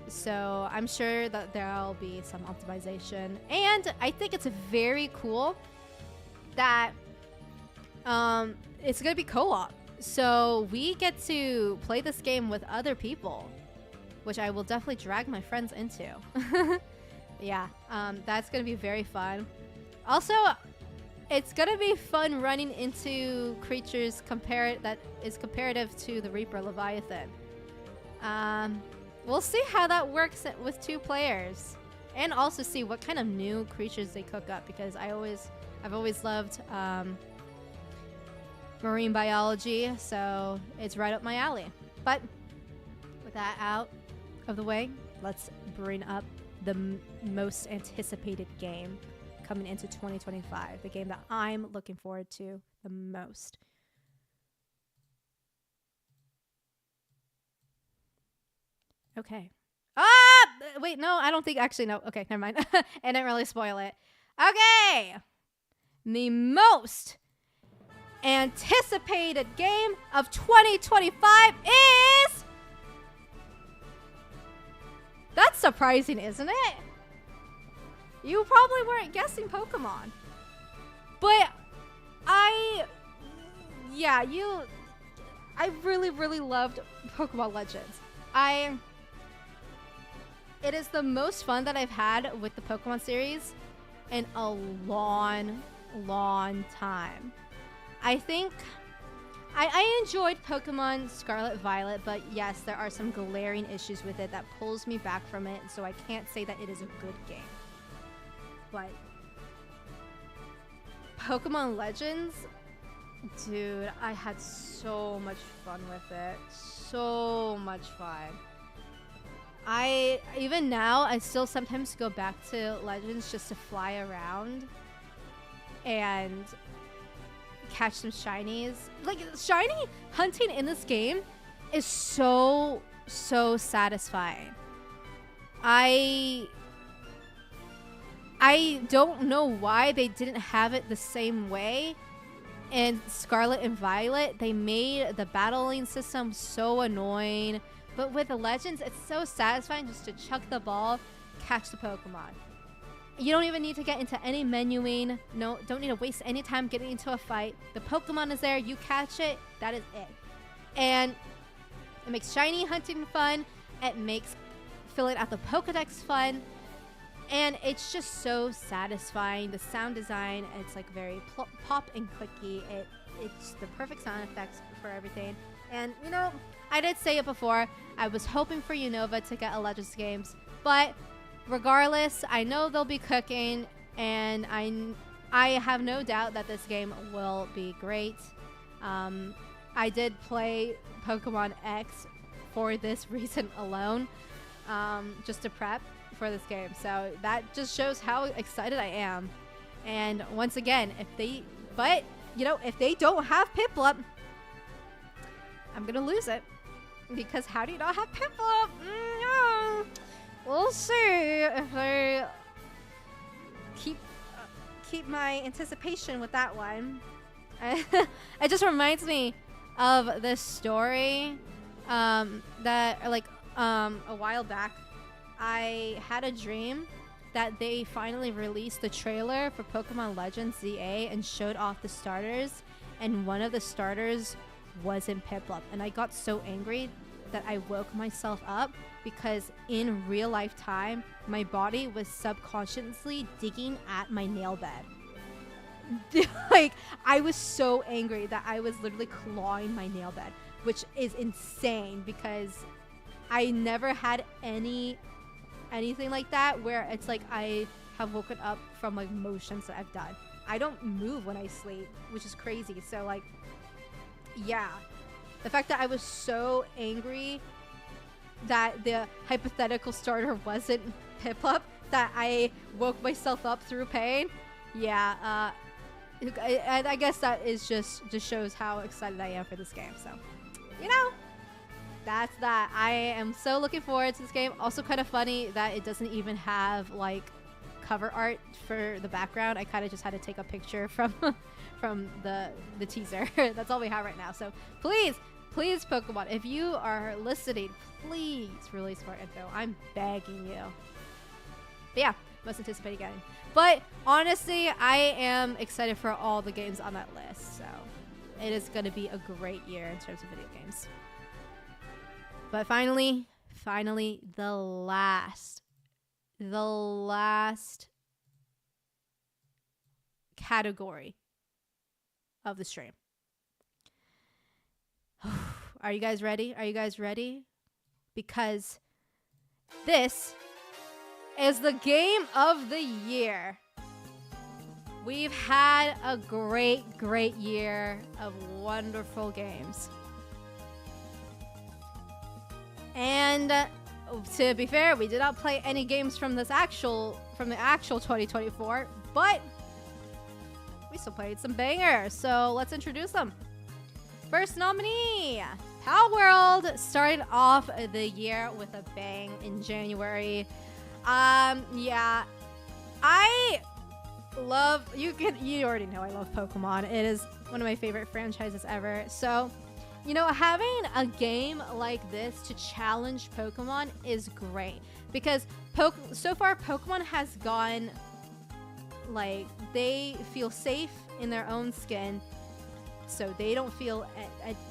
[SPEAKER 1] So I'm sure that there'll be some optimization. And I think it's very cool that it's going to be co-op. So we get to play this game with other people, which I will definitely drag my friends into. Yeah, that's going to be very fun. Also, it's going to be fun running into creatures that is comparative to the Reaper Leviathan. We'll see how that works with 2 players, and also see what kind of new creatures they cook up, because I've always loved marine biology, so it's right up my alley. But with that out of the way, let's bring up the most anticipated game coming into 2025, the game that I'm looking forward to the most. Okay. Wait, no, I don't think, actually, no. Okay, never mind. I didn't really spoil it. Okay. The most anticipated game of 2025 is... That's surprising, isn't it? You probably weren't guessing Pokemon. But I really loved Pokemon Legends. it is the most fun that I've had with the Pokemon series in a long, long time. I think I enjoyed Pokemon Scarlet Violet, but yes, there are some glaring issues with it that pulls me back from it, so I can't say that it is a good game. But Pokemon Legends, dude, I had so much fun with it. So much fun. Even now, I still sometimes go back to Legends just to fly around and catch some shinies. Like, shiny hunting in this game is so satisfying. I don't know why they didn't have it the same way in Scarlet and Violet. They made the battling system so annoying, but with the Legends, it's so satisfying just to chuck the ball, catch the Pokemon. You don't even need to get into any menuing. No, don't need to waste any time getting into a fight. The Pokemon is there, you catch it, that is it. And it makes shiny hunting fun. It makes filling out the Pokedex fun. And it's just so satisfying. The sound design, it's like very pop and clicky. It's the perfect sound effects for everything. And, you know, I did say it before. I was hoping for Unova to get a Legends games, but regardless, I know they'll be cooking, and I have no doubt that this game will be great. I did play Pokemon X for this reason alone, just to prep for this game. So that just shows how excited I am. And once again, if they don't have Piplup, I'm gonna lose it. Because how do you not have Piplup? We'll see if I keep my anticipation with that one. It just reminds me of this story that a while back I had a dream that they finally released the trailer for Pokemon Legends ZA and showed off the starters, and one of the starters wasn't Piplup, and I got so angry that I woke myself up because in real life time my body was subconsciously digging at my nail bed. Like, I was so angry that I was literally clawing my nail bed, which is insane because I never had anything like that where it's like I have woken up from like motions that I've done. I don't move when I sleep, which is crazy. So like, yeah, the fact that I was so angry that the hypothetical starter wasn't Piplup, that I woke myself up through pain. Yeah, I guess that is just shows how excited I am for this game. So, you know, that's that. I am so looking forward to this game. Also kind of funny that it doesn't even have like cover art for the background. I kind of just had to take a picture from the teaser. That's all we have right now. So please Pokemon, if you are listening, please release more info. I'm begging you. But yeah, most anticipated game. But honestly, I am excited for all the games on that list. So it is going to be a great year in terms of video games. But finally, the last category of the stream. Are you guys ready? Are you guys ready? Because this is the game of the year. We've had a great year of wonderful games. And to be fair, we did not play any games from the actual 2024, but we still played some bangers. So let's introduce them. First nominee, Pal World, started off the year with a bang in January. Yeah, I love, you already know I love Pokemon. It is one of my favorite franchises ever. So, you know, having a game like this to challenge Pokemon is great because so far Pokemon has gone, like, they feel safe in their own skin, so they don't feel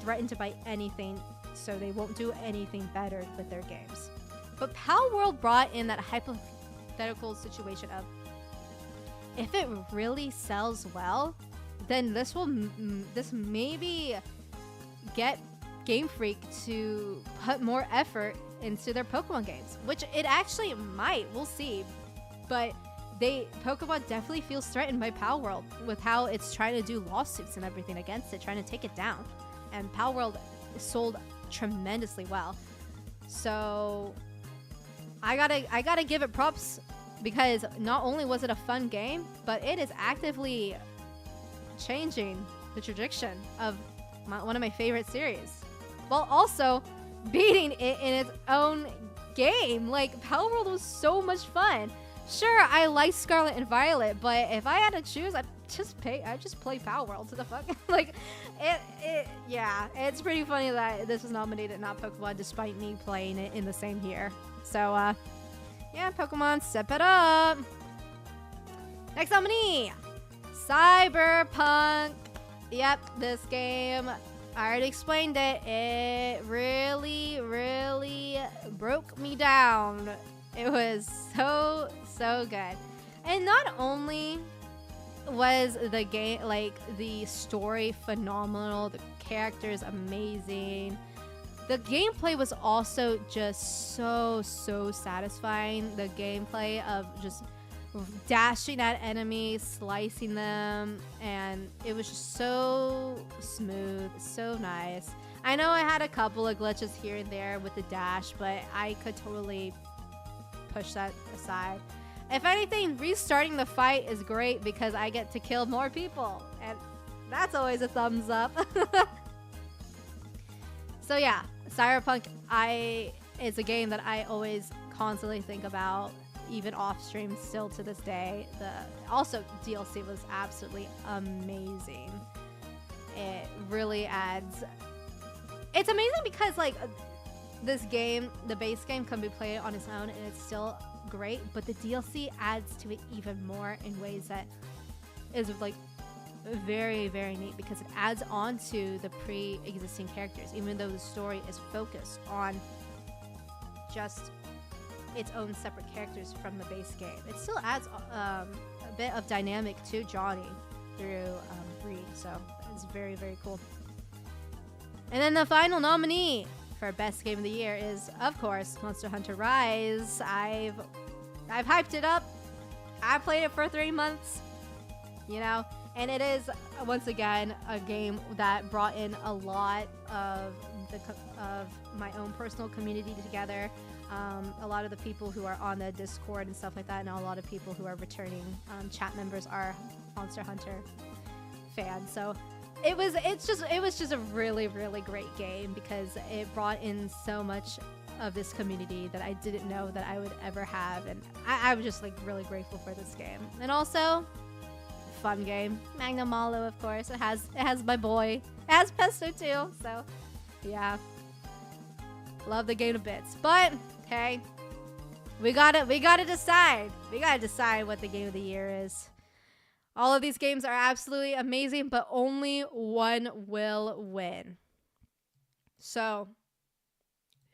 [SPEAKER 1] threatened by anything, so they won't do anything better with their games. But Pal World brought in that hypothetical situation of, if it really sells well, then this will this maybe get Game Freak to put more effort into their Pokemon games, which it actually might. We'll see. But Pokemon definitely feels threatened by Pal World with how it's trying to do lawsuits and everything against it, trying to take it down. And Pal World sold tremendously well. So I gotta give it props, because not only was it a fun game, but it is actively changing the trajectory of one of my favorite series, while also beating it in its own game. Like, Pal World was so much fun. Sure, I like Scarlet and Violet, but if I had to choose, I'd just play Pal World. To the fuck, like, yeah, it's pretty funny that this was nominated, not Pokemon, despite me playing it in the same year. So, yeah, Pokemon, step it up. Next nominee, Cyberpunk. Yep, this game, I already explained it. It really, really broke me down. It was so good. And not only was the game, like, the story phenomenal, the characters amazing, the gameplay was also just so satisfying. The gameplay of just dashing at enemies, slicing them, and it was just so smooth, so nice. I know I had a couple of glitches here and there with the dash, but I could totally push that aside. If anything, restarting the fight is great because I get to kill more people, and that's always a thumbs up. So yeah, Cyberpunk is a game that I always constantly think about, even off stream, still to this day. Also DLC was absolutely amazing. It really adds. It's amazing because, like, this game, the base game, can be played on its own and it's still great, but the DLC adds to it even more in ways that is, like, very neat, because it adds on to the pre-existing characters, even though the story is focused on just its own separate characters from the base game. It still adds a bit of dynamic to Johnny through Reed, so it's very cool. And then the final nominee for best game of the year is, of course, Monster Hunter Rise. I've hyped it up. I played it for 3 months, you know, and it is, once again, a game that brought in a lot of my own personal community together. A lot of the people who are on the Discord and stuff like that, and a lot of people who are returning chat members are Monster Hunter fans. So it was just a really great game, because it brought in so much of this community that I didn't know that I would ever have, and I was just, like, really grateful for this game. And also, fun game, Magnum Malo, of course. It has my boy. It has Pesto too. So yeah, love the game to bits. But hey, we gotta decide. We gotta decide what the game of the year is. All of these games are absolutely amazing, but only one will win. So,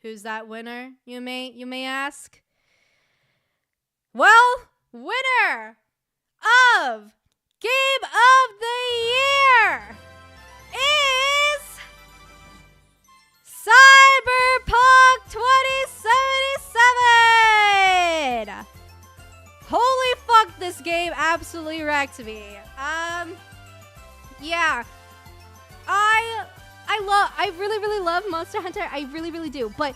[SPEAKER 1] who's that winner, you may ask? Well, winner of Game of the Year is Cyberpunk 2077! Holy fuck, this game absolutely wrecked me. Yeah. I really love Monster Hunter. I really do. But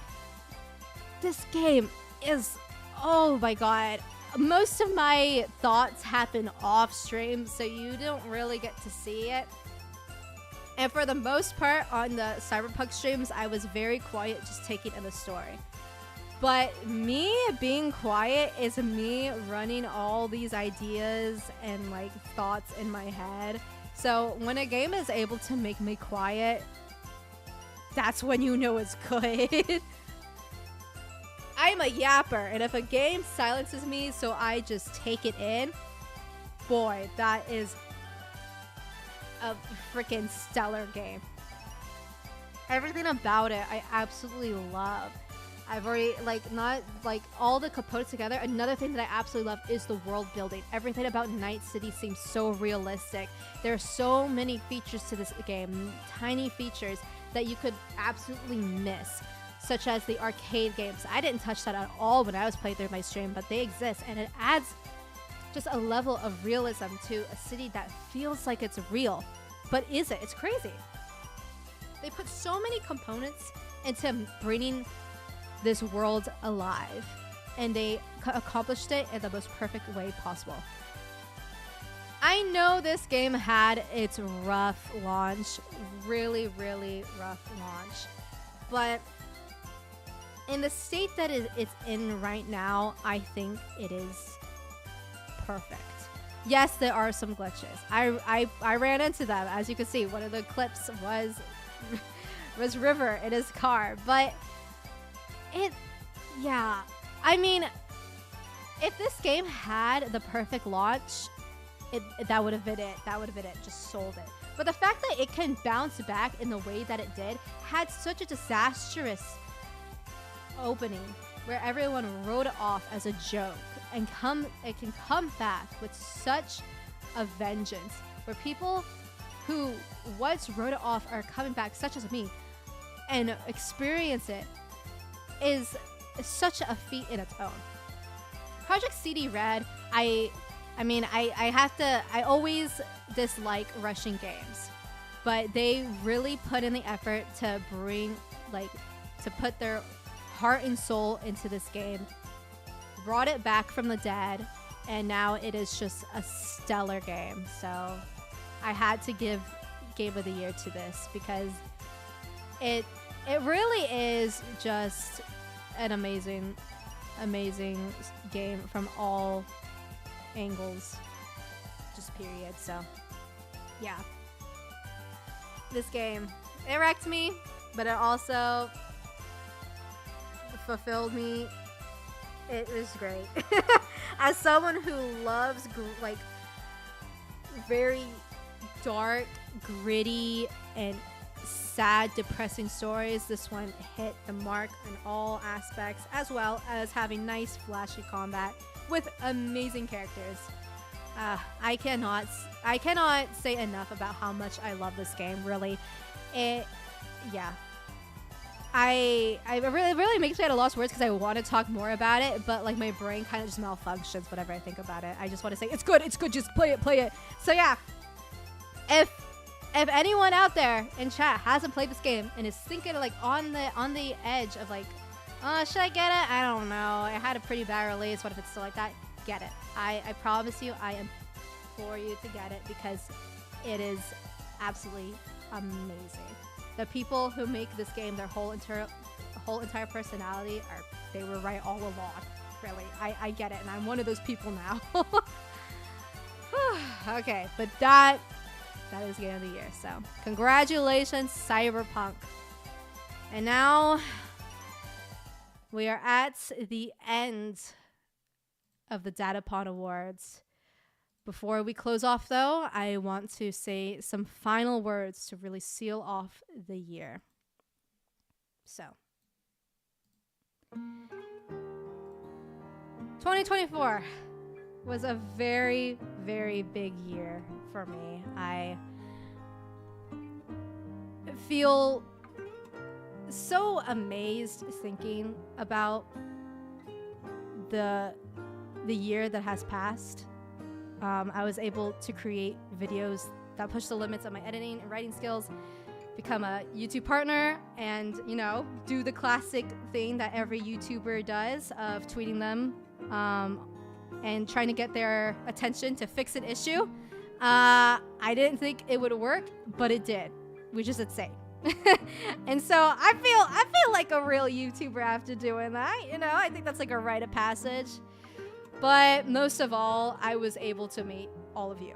[SPEAKER 1] this game is, oh my god. Most of my thoughts happen off stream, so you don't really get to see it. And for the most part on the Cyberpunk streams, I was very quiet, just taking in the story. But me being quiet is me running all these ideas and, like, thoughts in my head. So when a game is able to make me quiet, that's when you know it's good. I'm a yapper, and if a game silences me so I just take it in, boy, that is a freaking stellar game. Everything about it I absolutely love. I've already, like, not, like, all the components together. Another thing that I absolutely love is the world building. Everything about Night City seems so realistic. There are so many features to this game, tiny features that you could absolutely miss, such as the arcade games. I didn't touch that at all when I was playing through my stream, but they exist, and it adds just a level of realism to a city that feels like it's real, but isn't. It's crazy. They put so many components into bringing this world alive, and they accomplished it in the most perfect way possible. I know this game had its rough launch, really, really rough launch, but in the state that it's in right now, I think it is perfect. Yes, there are some glitches. I ran into them. As you can see, one of the clips was River in his car, but yeah, I mean, if this game had the perfect launch, that would have been it. That would have been it. Just sold it. But the fact that it can bounce back in the way that it did had such a disastrous opening where everyone wrote it off as a joke, and it can come back with such a vengeance where people who once wrote it off are coming back, such as me, and experience it is such a feat in its own. Project CD Red, I always dislike rushing games, but they really put in the effort to put their heart and soul into this game, brought it back from the dead, and now it is just a stellar game. So I had to give Game of the Year to this because it really is just an amazing game from all angles, just period. So yeah, this game, it wrecked me, but it also fulfilled me. It was great. As someone who loves like very dark, gritty, and sad, depressing stories, this one hit the mark in all aspects, as well as having nice, flashy combat with amazing characters. I cannot say enough about how much I love this game. Really, yeah. I really makes me at a lost words because I want to talk more about it, but like my brain kind of just malfunctions whenever I think about it. I just want to say it's good, just play it. So yeah, if anyone out there in chat hasn't played this game and is thinking like on the edge of like, should I get it? I don't know. It had a pretty bad release. What if it's still like that? Get it. I promise you, I implore you to get it because it is absolutely amazing. The people who make this game, their whole entire personality, they were right all along. Really, I get it, and I'm one of those people now. Okay, but that is Game of the Year. So congratulations, Cyberpunk. And now we are at the end of the DadaPon Awards. Before we close off, though, I want to say some final words to really seal off the year. So, 2024 was a very, very big year for me. I feel so amazed thinking about the year that has passed. I was able to create videos that push the limits of my editing and writing skills, become a YouTube partner, and, do the classic thing that every YouTuber does of tweeting them and trying to get their attention to fix an issue. I didn't think it would work, but it did, which is insane. And so I feel like a real YouTuber after doing that. I think that's like a rite of passage. But most of all, I was able to meet all of you.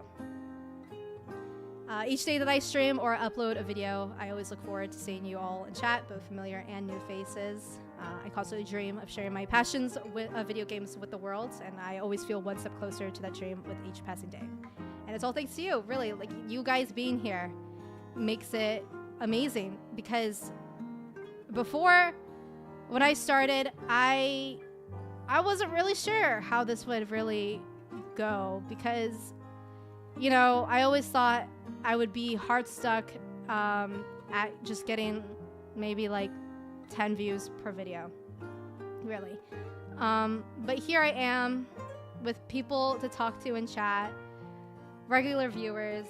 [SPEAKER 1] Each day that I stream or upload a video, I always look forward to seeing you all in chat, both familiar and new faces. I constantly dream of sharing my passions of video games with the world, and I always feel one step closer to that dream with each passing day. And it's all thanks to you, really. Like, you guys being here makes it amazing, because before when I started, I wasn't really sure how this would really go because, you know, I always thought I would be hard stuck at just getting maybe like 10 views per video, really. But here I am with people to talk to in chat, regular viewers,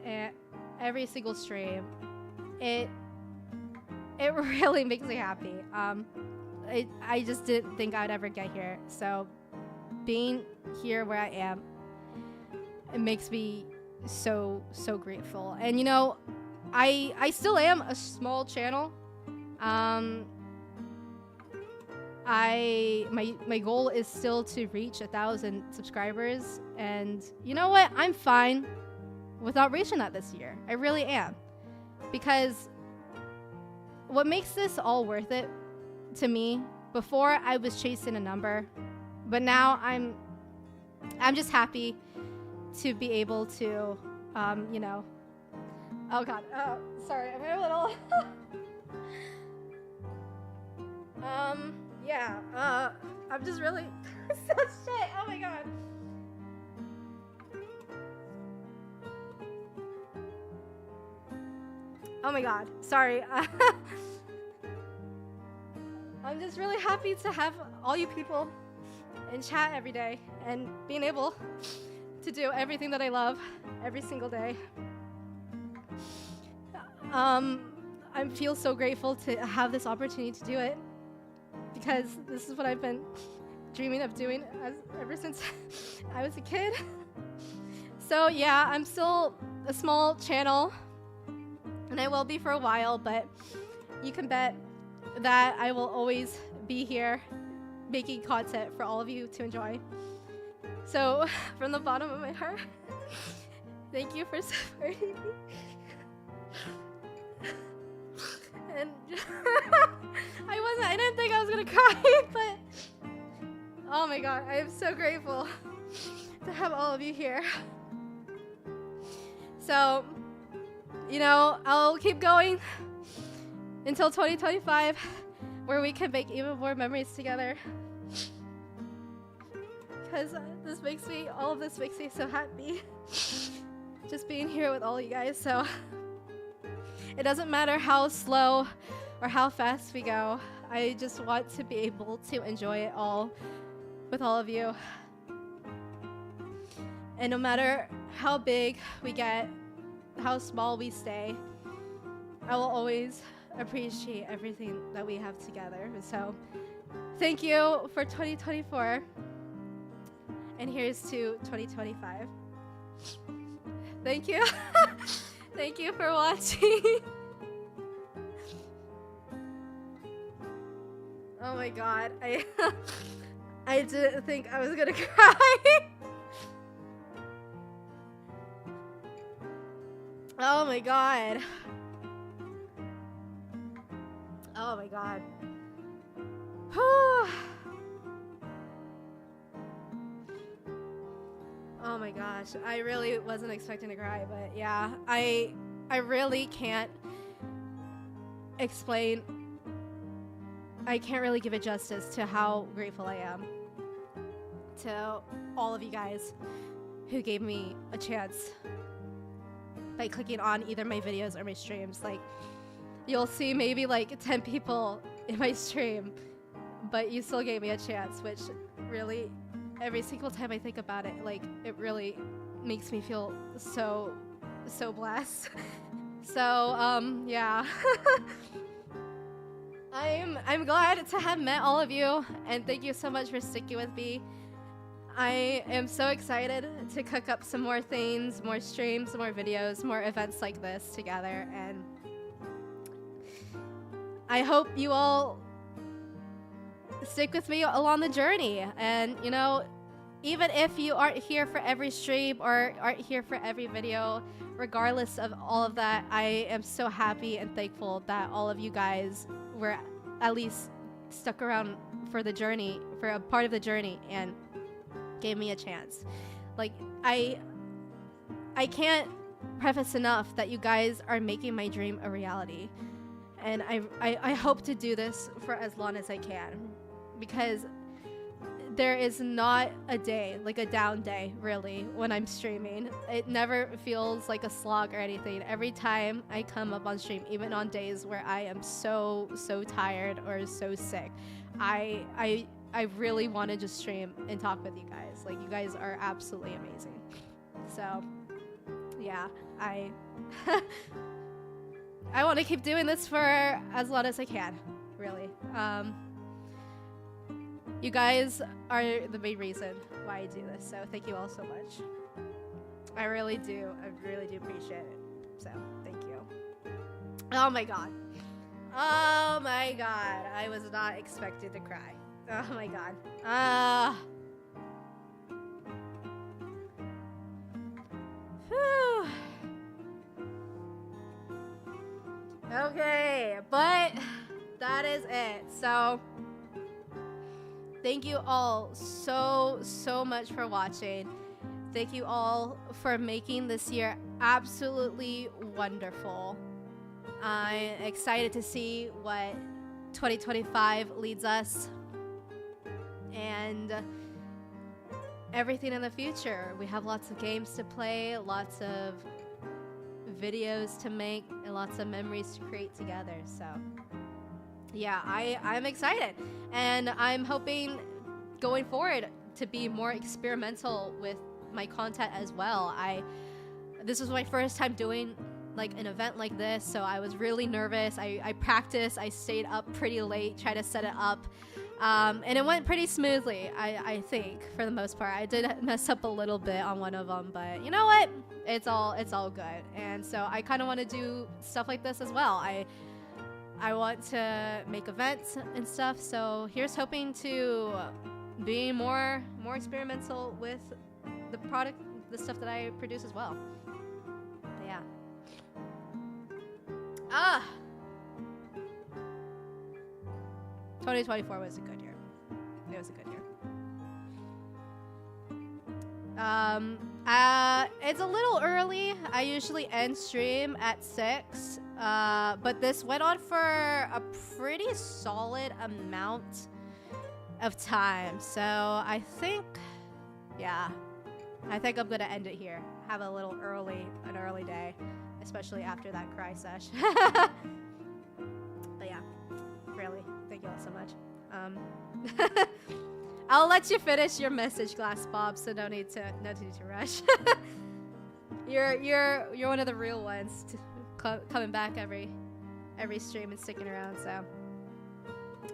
[SPEAKER 1] and every single stream. It really makes me happy. I just didn't think I'd ever get here. So being here where I am, it makes me so grateful. And you know, I still am a small channel. My goal is still to reach 1,000 subscribers, and you know what? I'm fine without reaching that this year. I really am, because what makes this all worth it to me, before I was chasing a number, but now I'm just happy to be able to, you know, oh god, sorry, I'm a little, yeah, I'm just really, so shit, oh my god. Oh my god, sorry. I'm just really happy to have all you people in chat every day and being able to do everything that I love every single day. I feel so grateful to have this opportunity to do it, because this is what I've been dreaming of doing ever since I was a kid. So yeah, I'm still a small channel, and I will be for a while, but you can bet that I will always be here making content for all of you to enjoy. So from the bottom of my heart, thank you for supporting me. And I didn't think I was gonna cry, but oh my god, I am so grateful to have all of you here. So, you know, I'll keep going until 2025, where we can make even more memories together. Because all of this makes me so happy. Just being here with all you guys. So it doesn't matter how slow or how fast we go. I just want to be able to enjoy it all with all of you. And no matter how big we get, how small we stay, I will always appreciate everything that we have together. So thank you for 2024, and here's to 2025. Thank you. Thank you for watching. Oh my god, I didn't think I was gonna cry. Oh my god. Oh my god. Oh my gosh, I really wasn't expecting to cry, but yeah, I really can't explain. I can't really give it justice to how grateful I am to all of you guys who gave me a chance by clicking on either my videos or my streams. Like, you'll see maybe like 10 people in my stream, but you still gave me a chance, which really, every single time I think about it, like, it really makes me feel so blessed. So, yeah. I'm glad to have met all of you, and thank you so much for sticking with me. I am so excited to cook up some more things, more streams, more videos, more events like this together, and I hope you all stick with me along the journey. And, you know, even if you aren't here for every stream or aren't here for every video, regardless of all of that, I am so happy and thankful that all of you guys were at least stuck around for the journey, for a part of the journey, and gave me a chance. Like, I can't preface enough that you guys are making my dream a reality. And I hope to do this for as long as I can, because there is not a day, like a down day, really, when I'm streaming. It never feels like a slog or anything. Every time I come up on stream, even on days where I am so tired or so sick, I really want to just stream and talk with you guys. Like, you guys are absolutely amazing. So, yeah, I want to keep doing this for as long as I can, really. You guys are the main reason why I do this, so thank you all so much. I really do appreciate it. So, thank you. Oh my god. Oh my god. I was not expected to cry. Oh my god. Whew. Okay, but that is it. So, thank you all so much for watching. Thank you all for making this year absolutely wonderful. I'm excited to see what 2025 leads us and everything in the future. We have lots of games to play, lots of videos to make, and lots of memories to create together. So yeah, I'm excited, and I'm hoping going forward to be more experimental with my content as well. This was my first time doing like an event like this, so I was really nervous. I practiced, I stayed up pretty late, tried to set it up, and it went pretty smoothly, I think, for the most part. I did mess up a little bit on one of them, but you know what? It's all good. And so I kind of want to do stuff like this as well. I want to make events and stuff, so here's hoping to be more experimental with the product, the stuff that I produce as well. But yeah. 2024 was a good year. It was a good year. It's a little early. I usually end stream at 6, but this went on for a pretty solid amount of time. So I think, yeah, I think I'm gonna end it here. Have an early day, especially after that cry sesh. But yeah, really, thank you all so much. I'll let you finish your message, Glass Bob, so no need to rush. You're one of the real ones coming back every stream and sticking around, so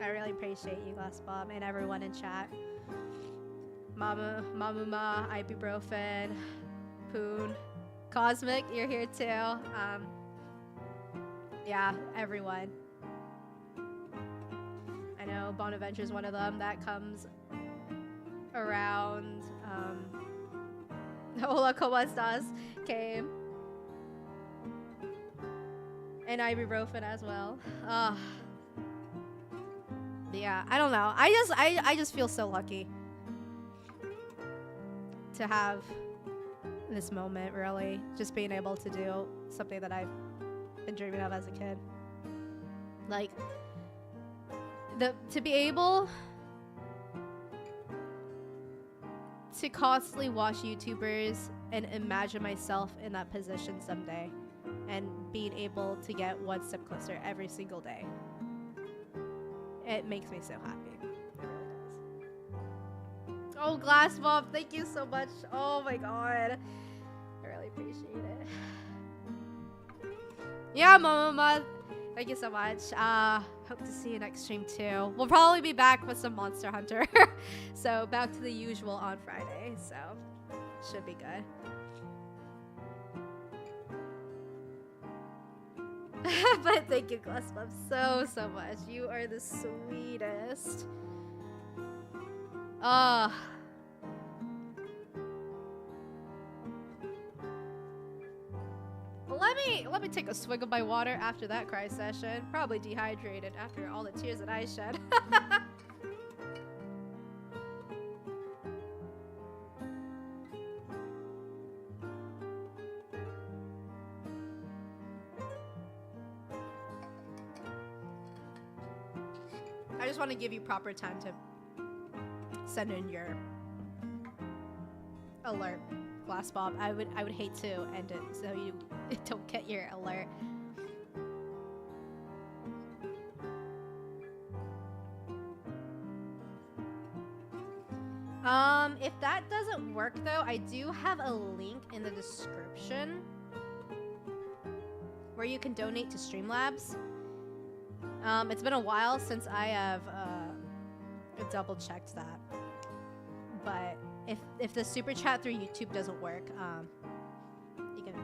[SPEAKER 1] I really appreciate you, Glass Bob, and everyone in chat. Mamuma, Ibuprofen, Poon, Cosmic, you're here too. Yeah, everyone. I know Bonaventure's one of them that comes around. Hola, ¿cómo estás? Came. And Ibuprofen as well. Yeah, I don't know. I just feel so lucky to have this moment, really. Just being able to do something that I've been dreaming of as a kid. Like, to be able to constantly watch YouTubers and imagine myself in that position someday and being able to get one step closer every single day. It makes me so happy. It really does. Oh, Glass Bob, thank you so much. Oh my god. I really appreciate it. Yeah, Mama. Thank you so much. Hope to see you next stream too. We'll probably be back with some Monster Hunter. So back to the usual on Friday. So should be good. But thank you, Glass Bob, so much. You are the sweetest. Let me take a swig of my water after that cry session. Probably dehydrated after all the tears that I shed. just want to give you proper time to send in your alert, Glass Bob. I would hate to end it so you don't get your alert. If that doesn't work though, I do have a link in the description where you can donate to Streamlabs. It's been a while since I have double checked that, but if the super chat through YouTube doesn't work, you can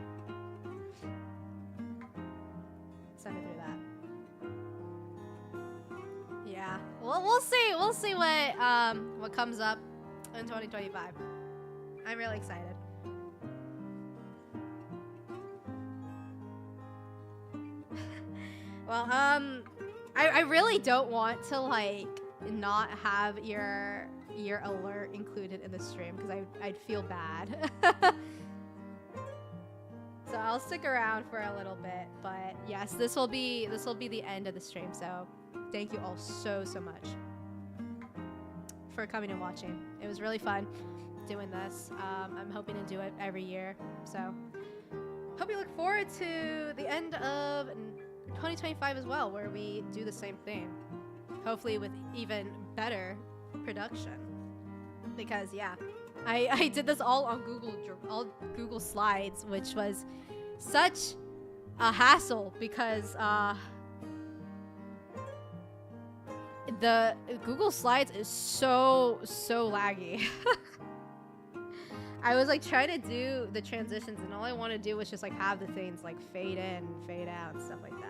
[SPEAKER 1] send it through that. Yeah, well, we'll see what comes up in 2025. I'm really excited. Well, I really don't want to like not have your alert included in the stream because I'd feel bad. So I'll stick around for a little bit, but yes, this will be the end of the stream. So thank you all so much for coming and watching. It was really fun doing this. I'm hoping to do it every year. So hope you look forward to the end of 2025 as well, where we do the same thing, hopefully with even better production, because yeah, I did this all on Google Slides, which was such a hassle because the Google Slides is so laggy. I was like trying to do the transitions and all I want to do was just like have the things like fade in, fade out, and stuff like that.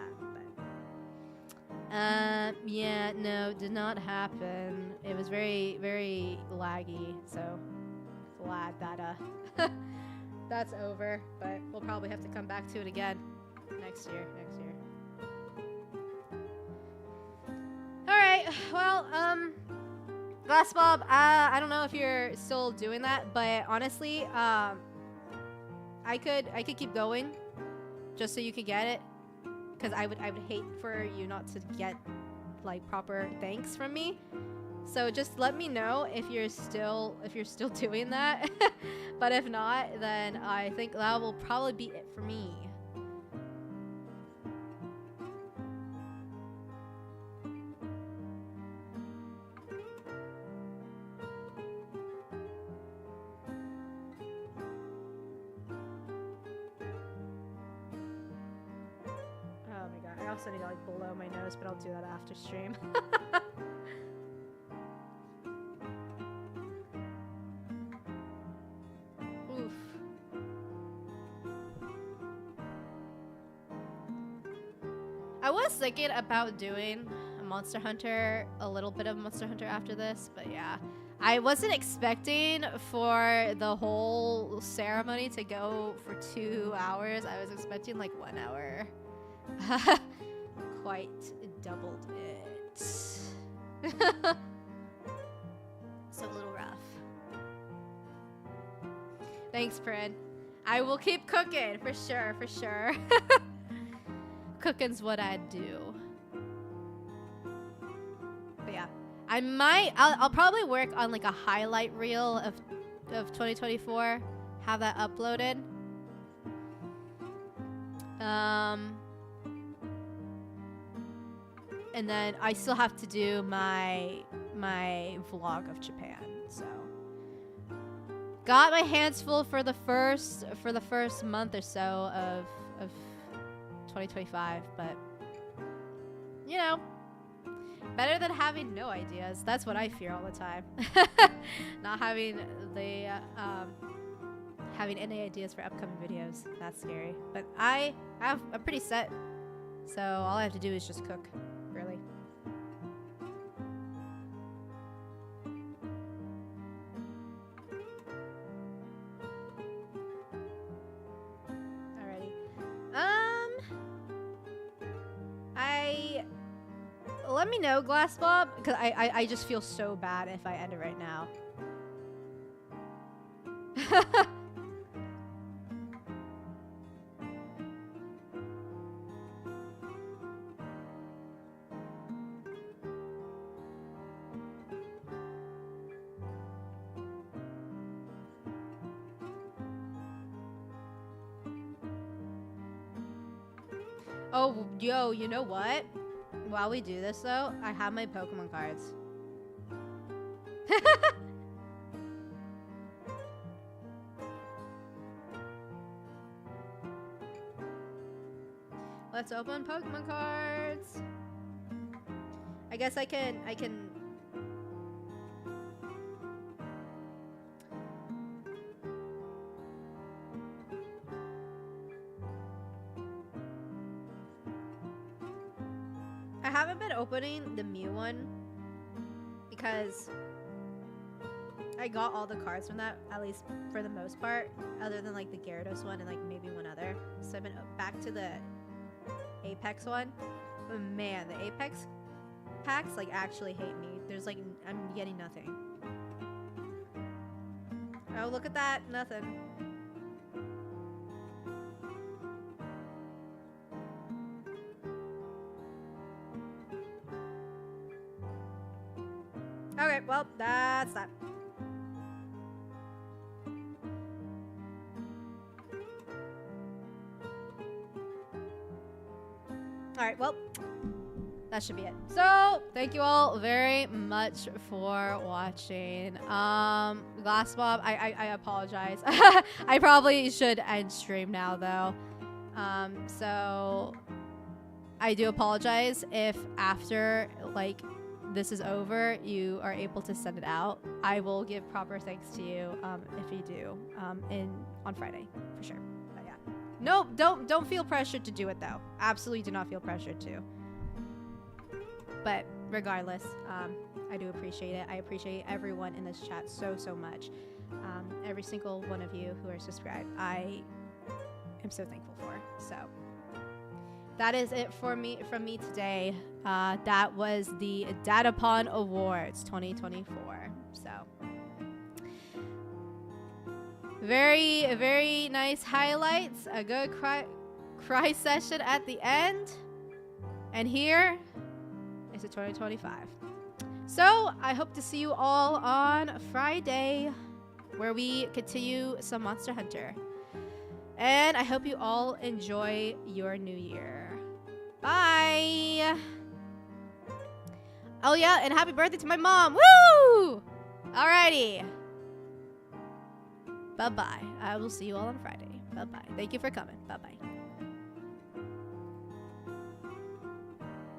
[SPEAKER 1] But yeah, no, did not happen. It was very laggy, so glad that that's over, but we'll probably have to come back to it again next year. All right, well, Glass Bob, I don't know if you're still doing that, but honestly, I could keep going just so you could get it, because I would hate for you not to get like proper thanks from me. So just let me know if you're still doing that. But if not, then I think that will probably be it for me. Oh my god, I also need to like blow my nose, but I'll do that after stream. Oof. I was thinking about doing a Monster Hunter, a little bit of Monster Hunter after this, but yeah. I wasn't expecting for the whole ceremony to go for 2 hours. I was expecting like 1 hour. Quite doubled it. So a little rough. Thanks, Prin. I will keep cooking for sure. Cooking's what I do. But yeah, I'll probably work on like a highlight reel of 2024, have that uploaded. And then I still have to do my vlog of Japan. So got my hands full for the first month or so of 2025, but you know, better than having no ideas. That's what I fear all the time. Not having having any ideas for upcoming videos. That's scary. But I'm pretty set. So all I have to do is just cook, really. Let me know, Glass Bob, because I just feel so bad if I end it right now. Oh, yo, you know what? While we do this, though, I have my Pokemon cards. Let's open Pokemon cards. I guess I can I haven't been opening the Mew one because I got all the cards from that, at least for the most part, other than like the Gyarados one and like maybe one other. So I've been back to the Apex one. But man, the Apex packs like actually hate me. There's like, I'm getting nothing. Oh, look at that. Nothing. Okay, well, that's that. Alright, well, that should be it. So, thank you all very much for watching. Glass Mob, I apologize. I probably should end stream now, though. So, I do apologize if after, like, this is over, you are able to send it out. I will give proper thanks to you if you do on Friday, for sure. But yeah. No, don't feel pressured to do it, though. Absolutely do not feel pressured to. But regardless, I do appreciate it. I appreciate everyone in this chat so much. Every single one of you who are subscribed, I am so thankful for. So that is it from me today. That was the DadaPon Awards 2024. So very nice highlights. A good cry session at the end. And here is the 2025. So I hope to see you all on Friday, where we continue some Monster Hunter. And I hope you all enjoy your new year. Bye! Oh yeah, and happy birthday to my mom! Woo! Alrighty. Bye-bye. I will see you all on Friday. Bye-bye. Thank you for coming. Bye-bye.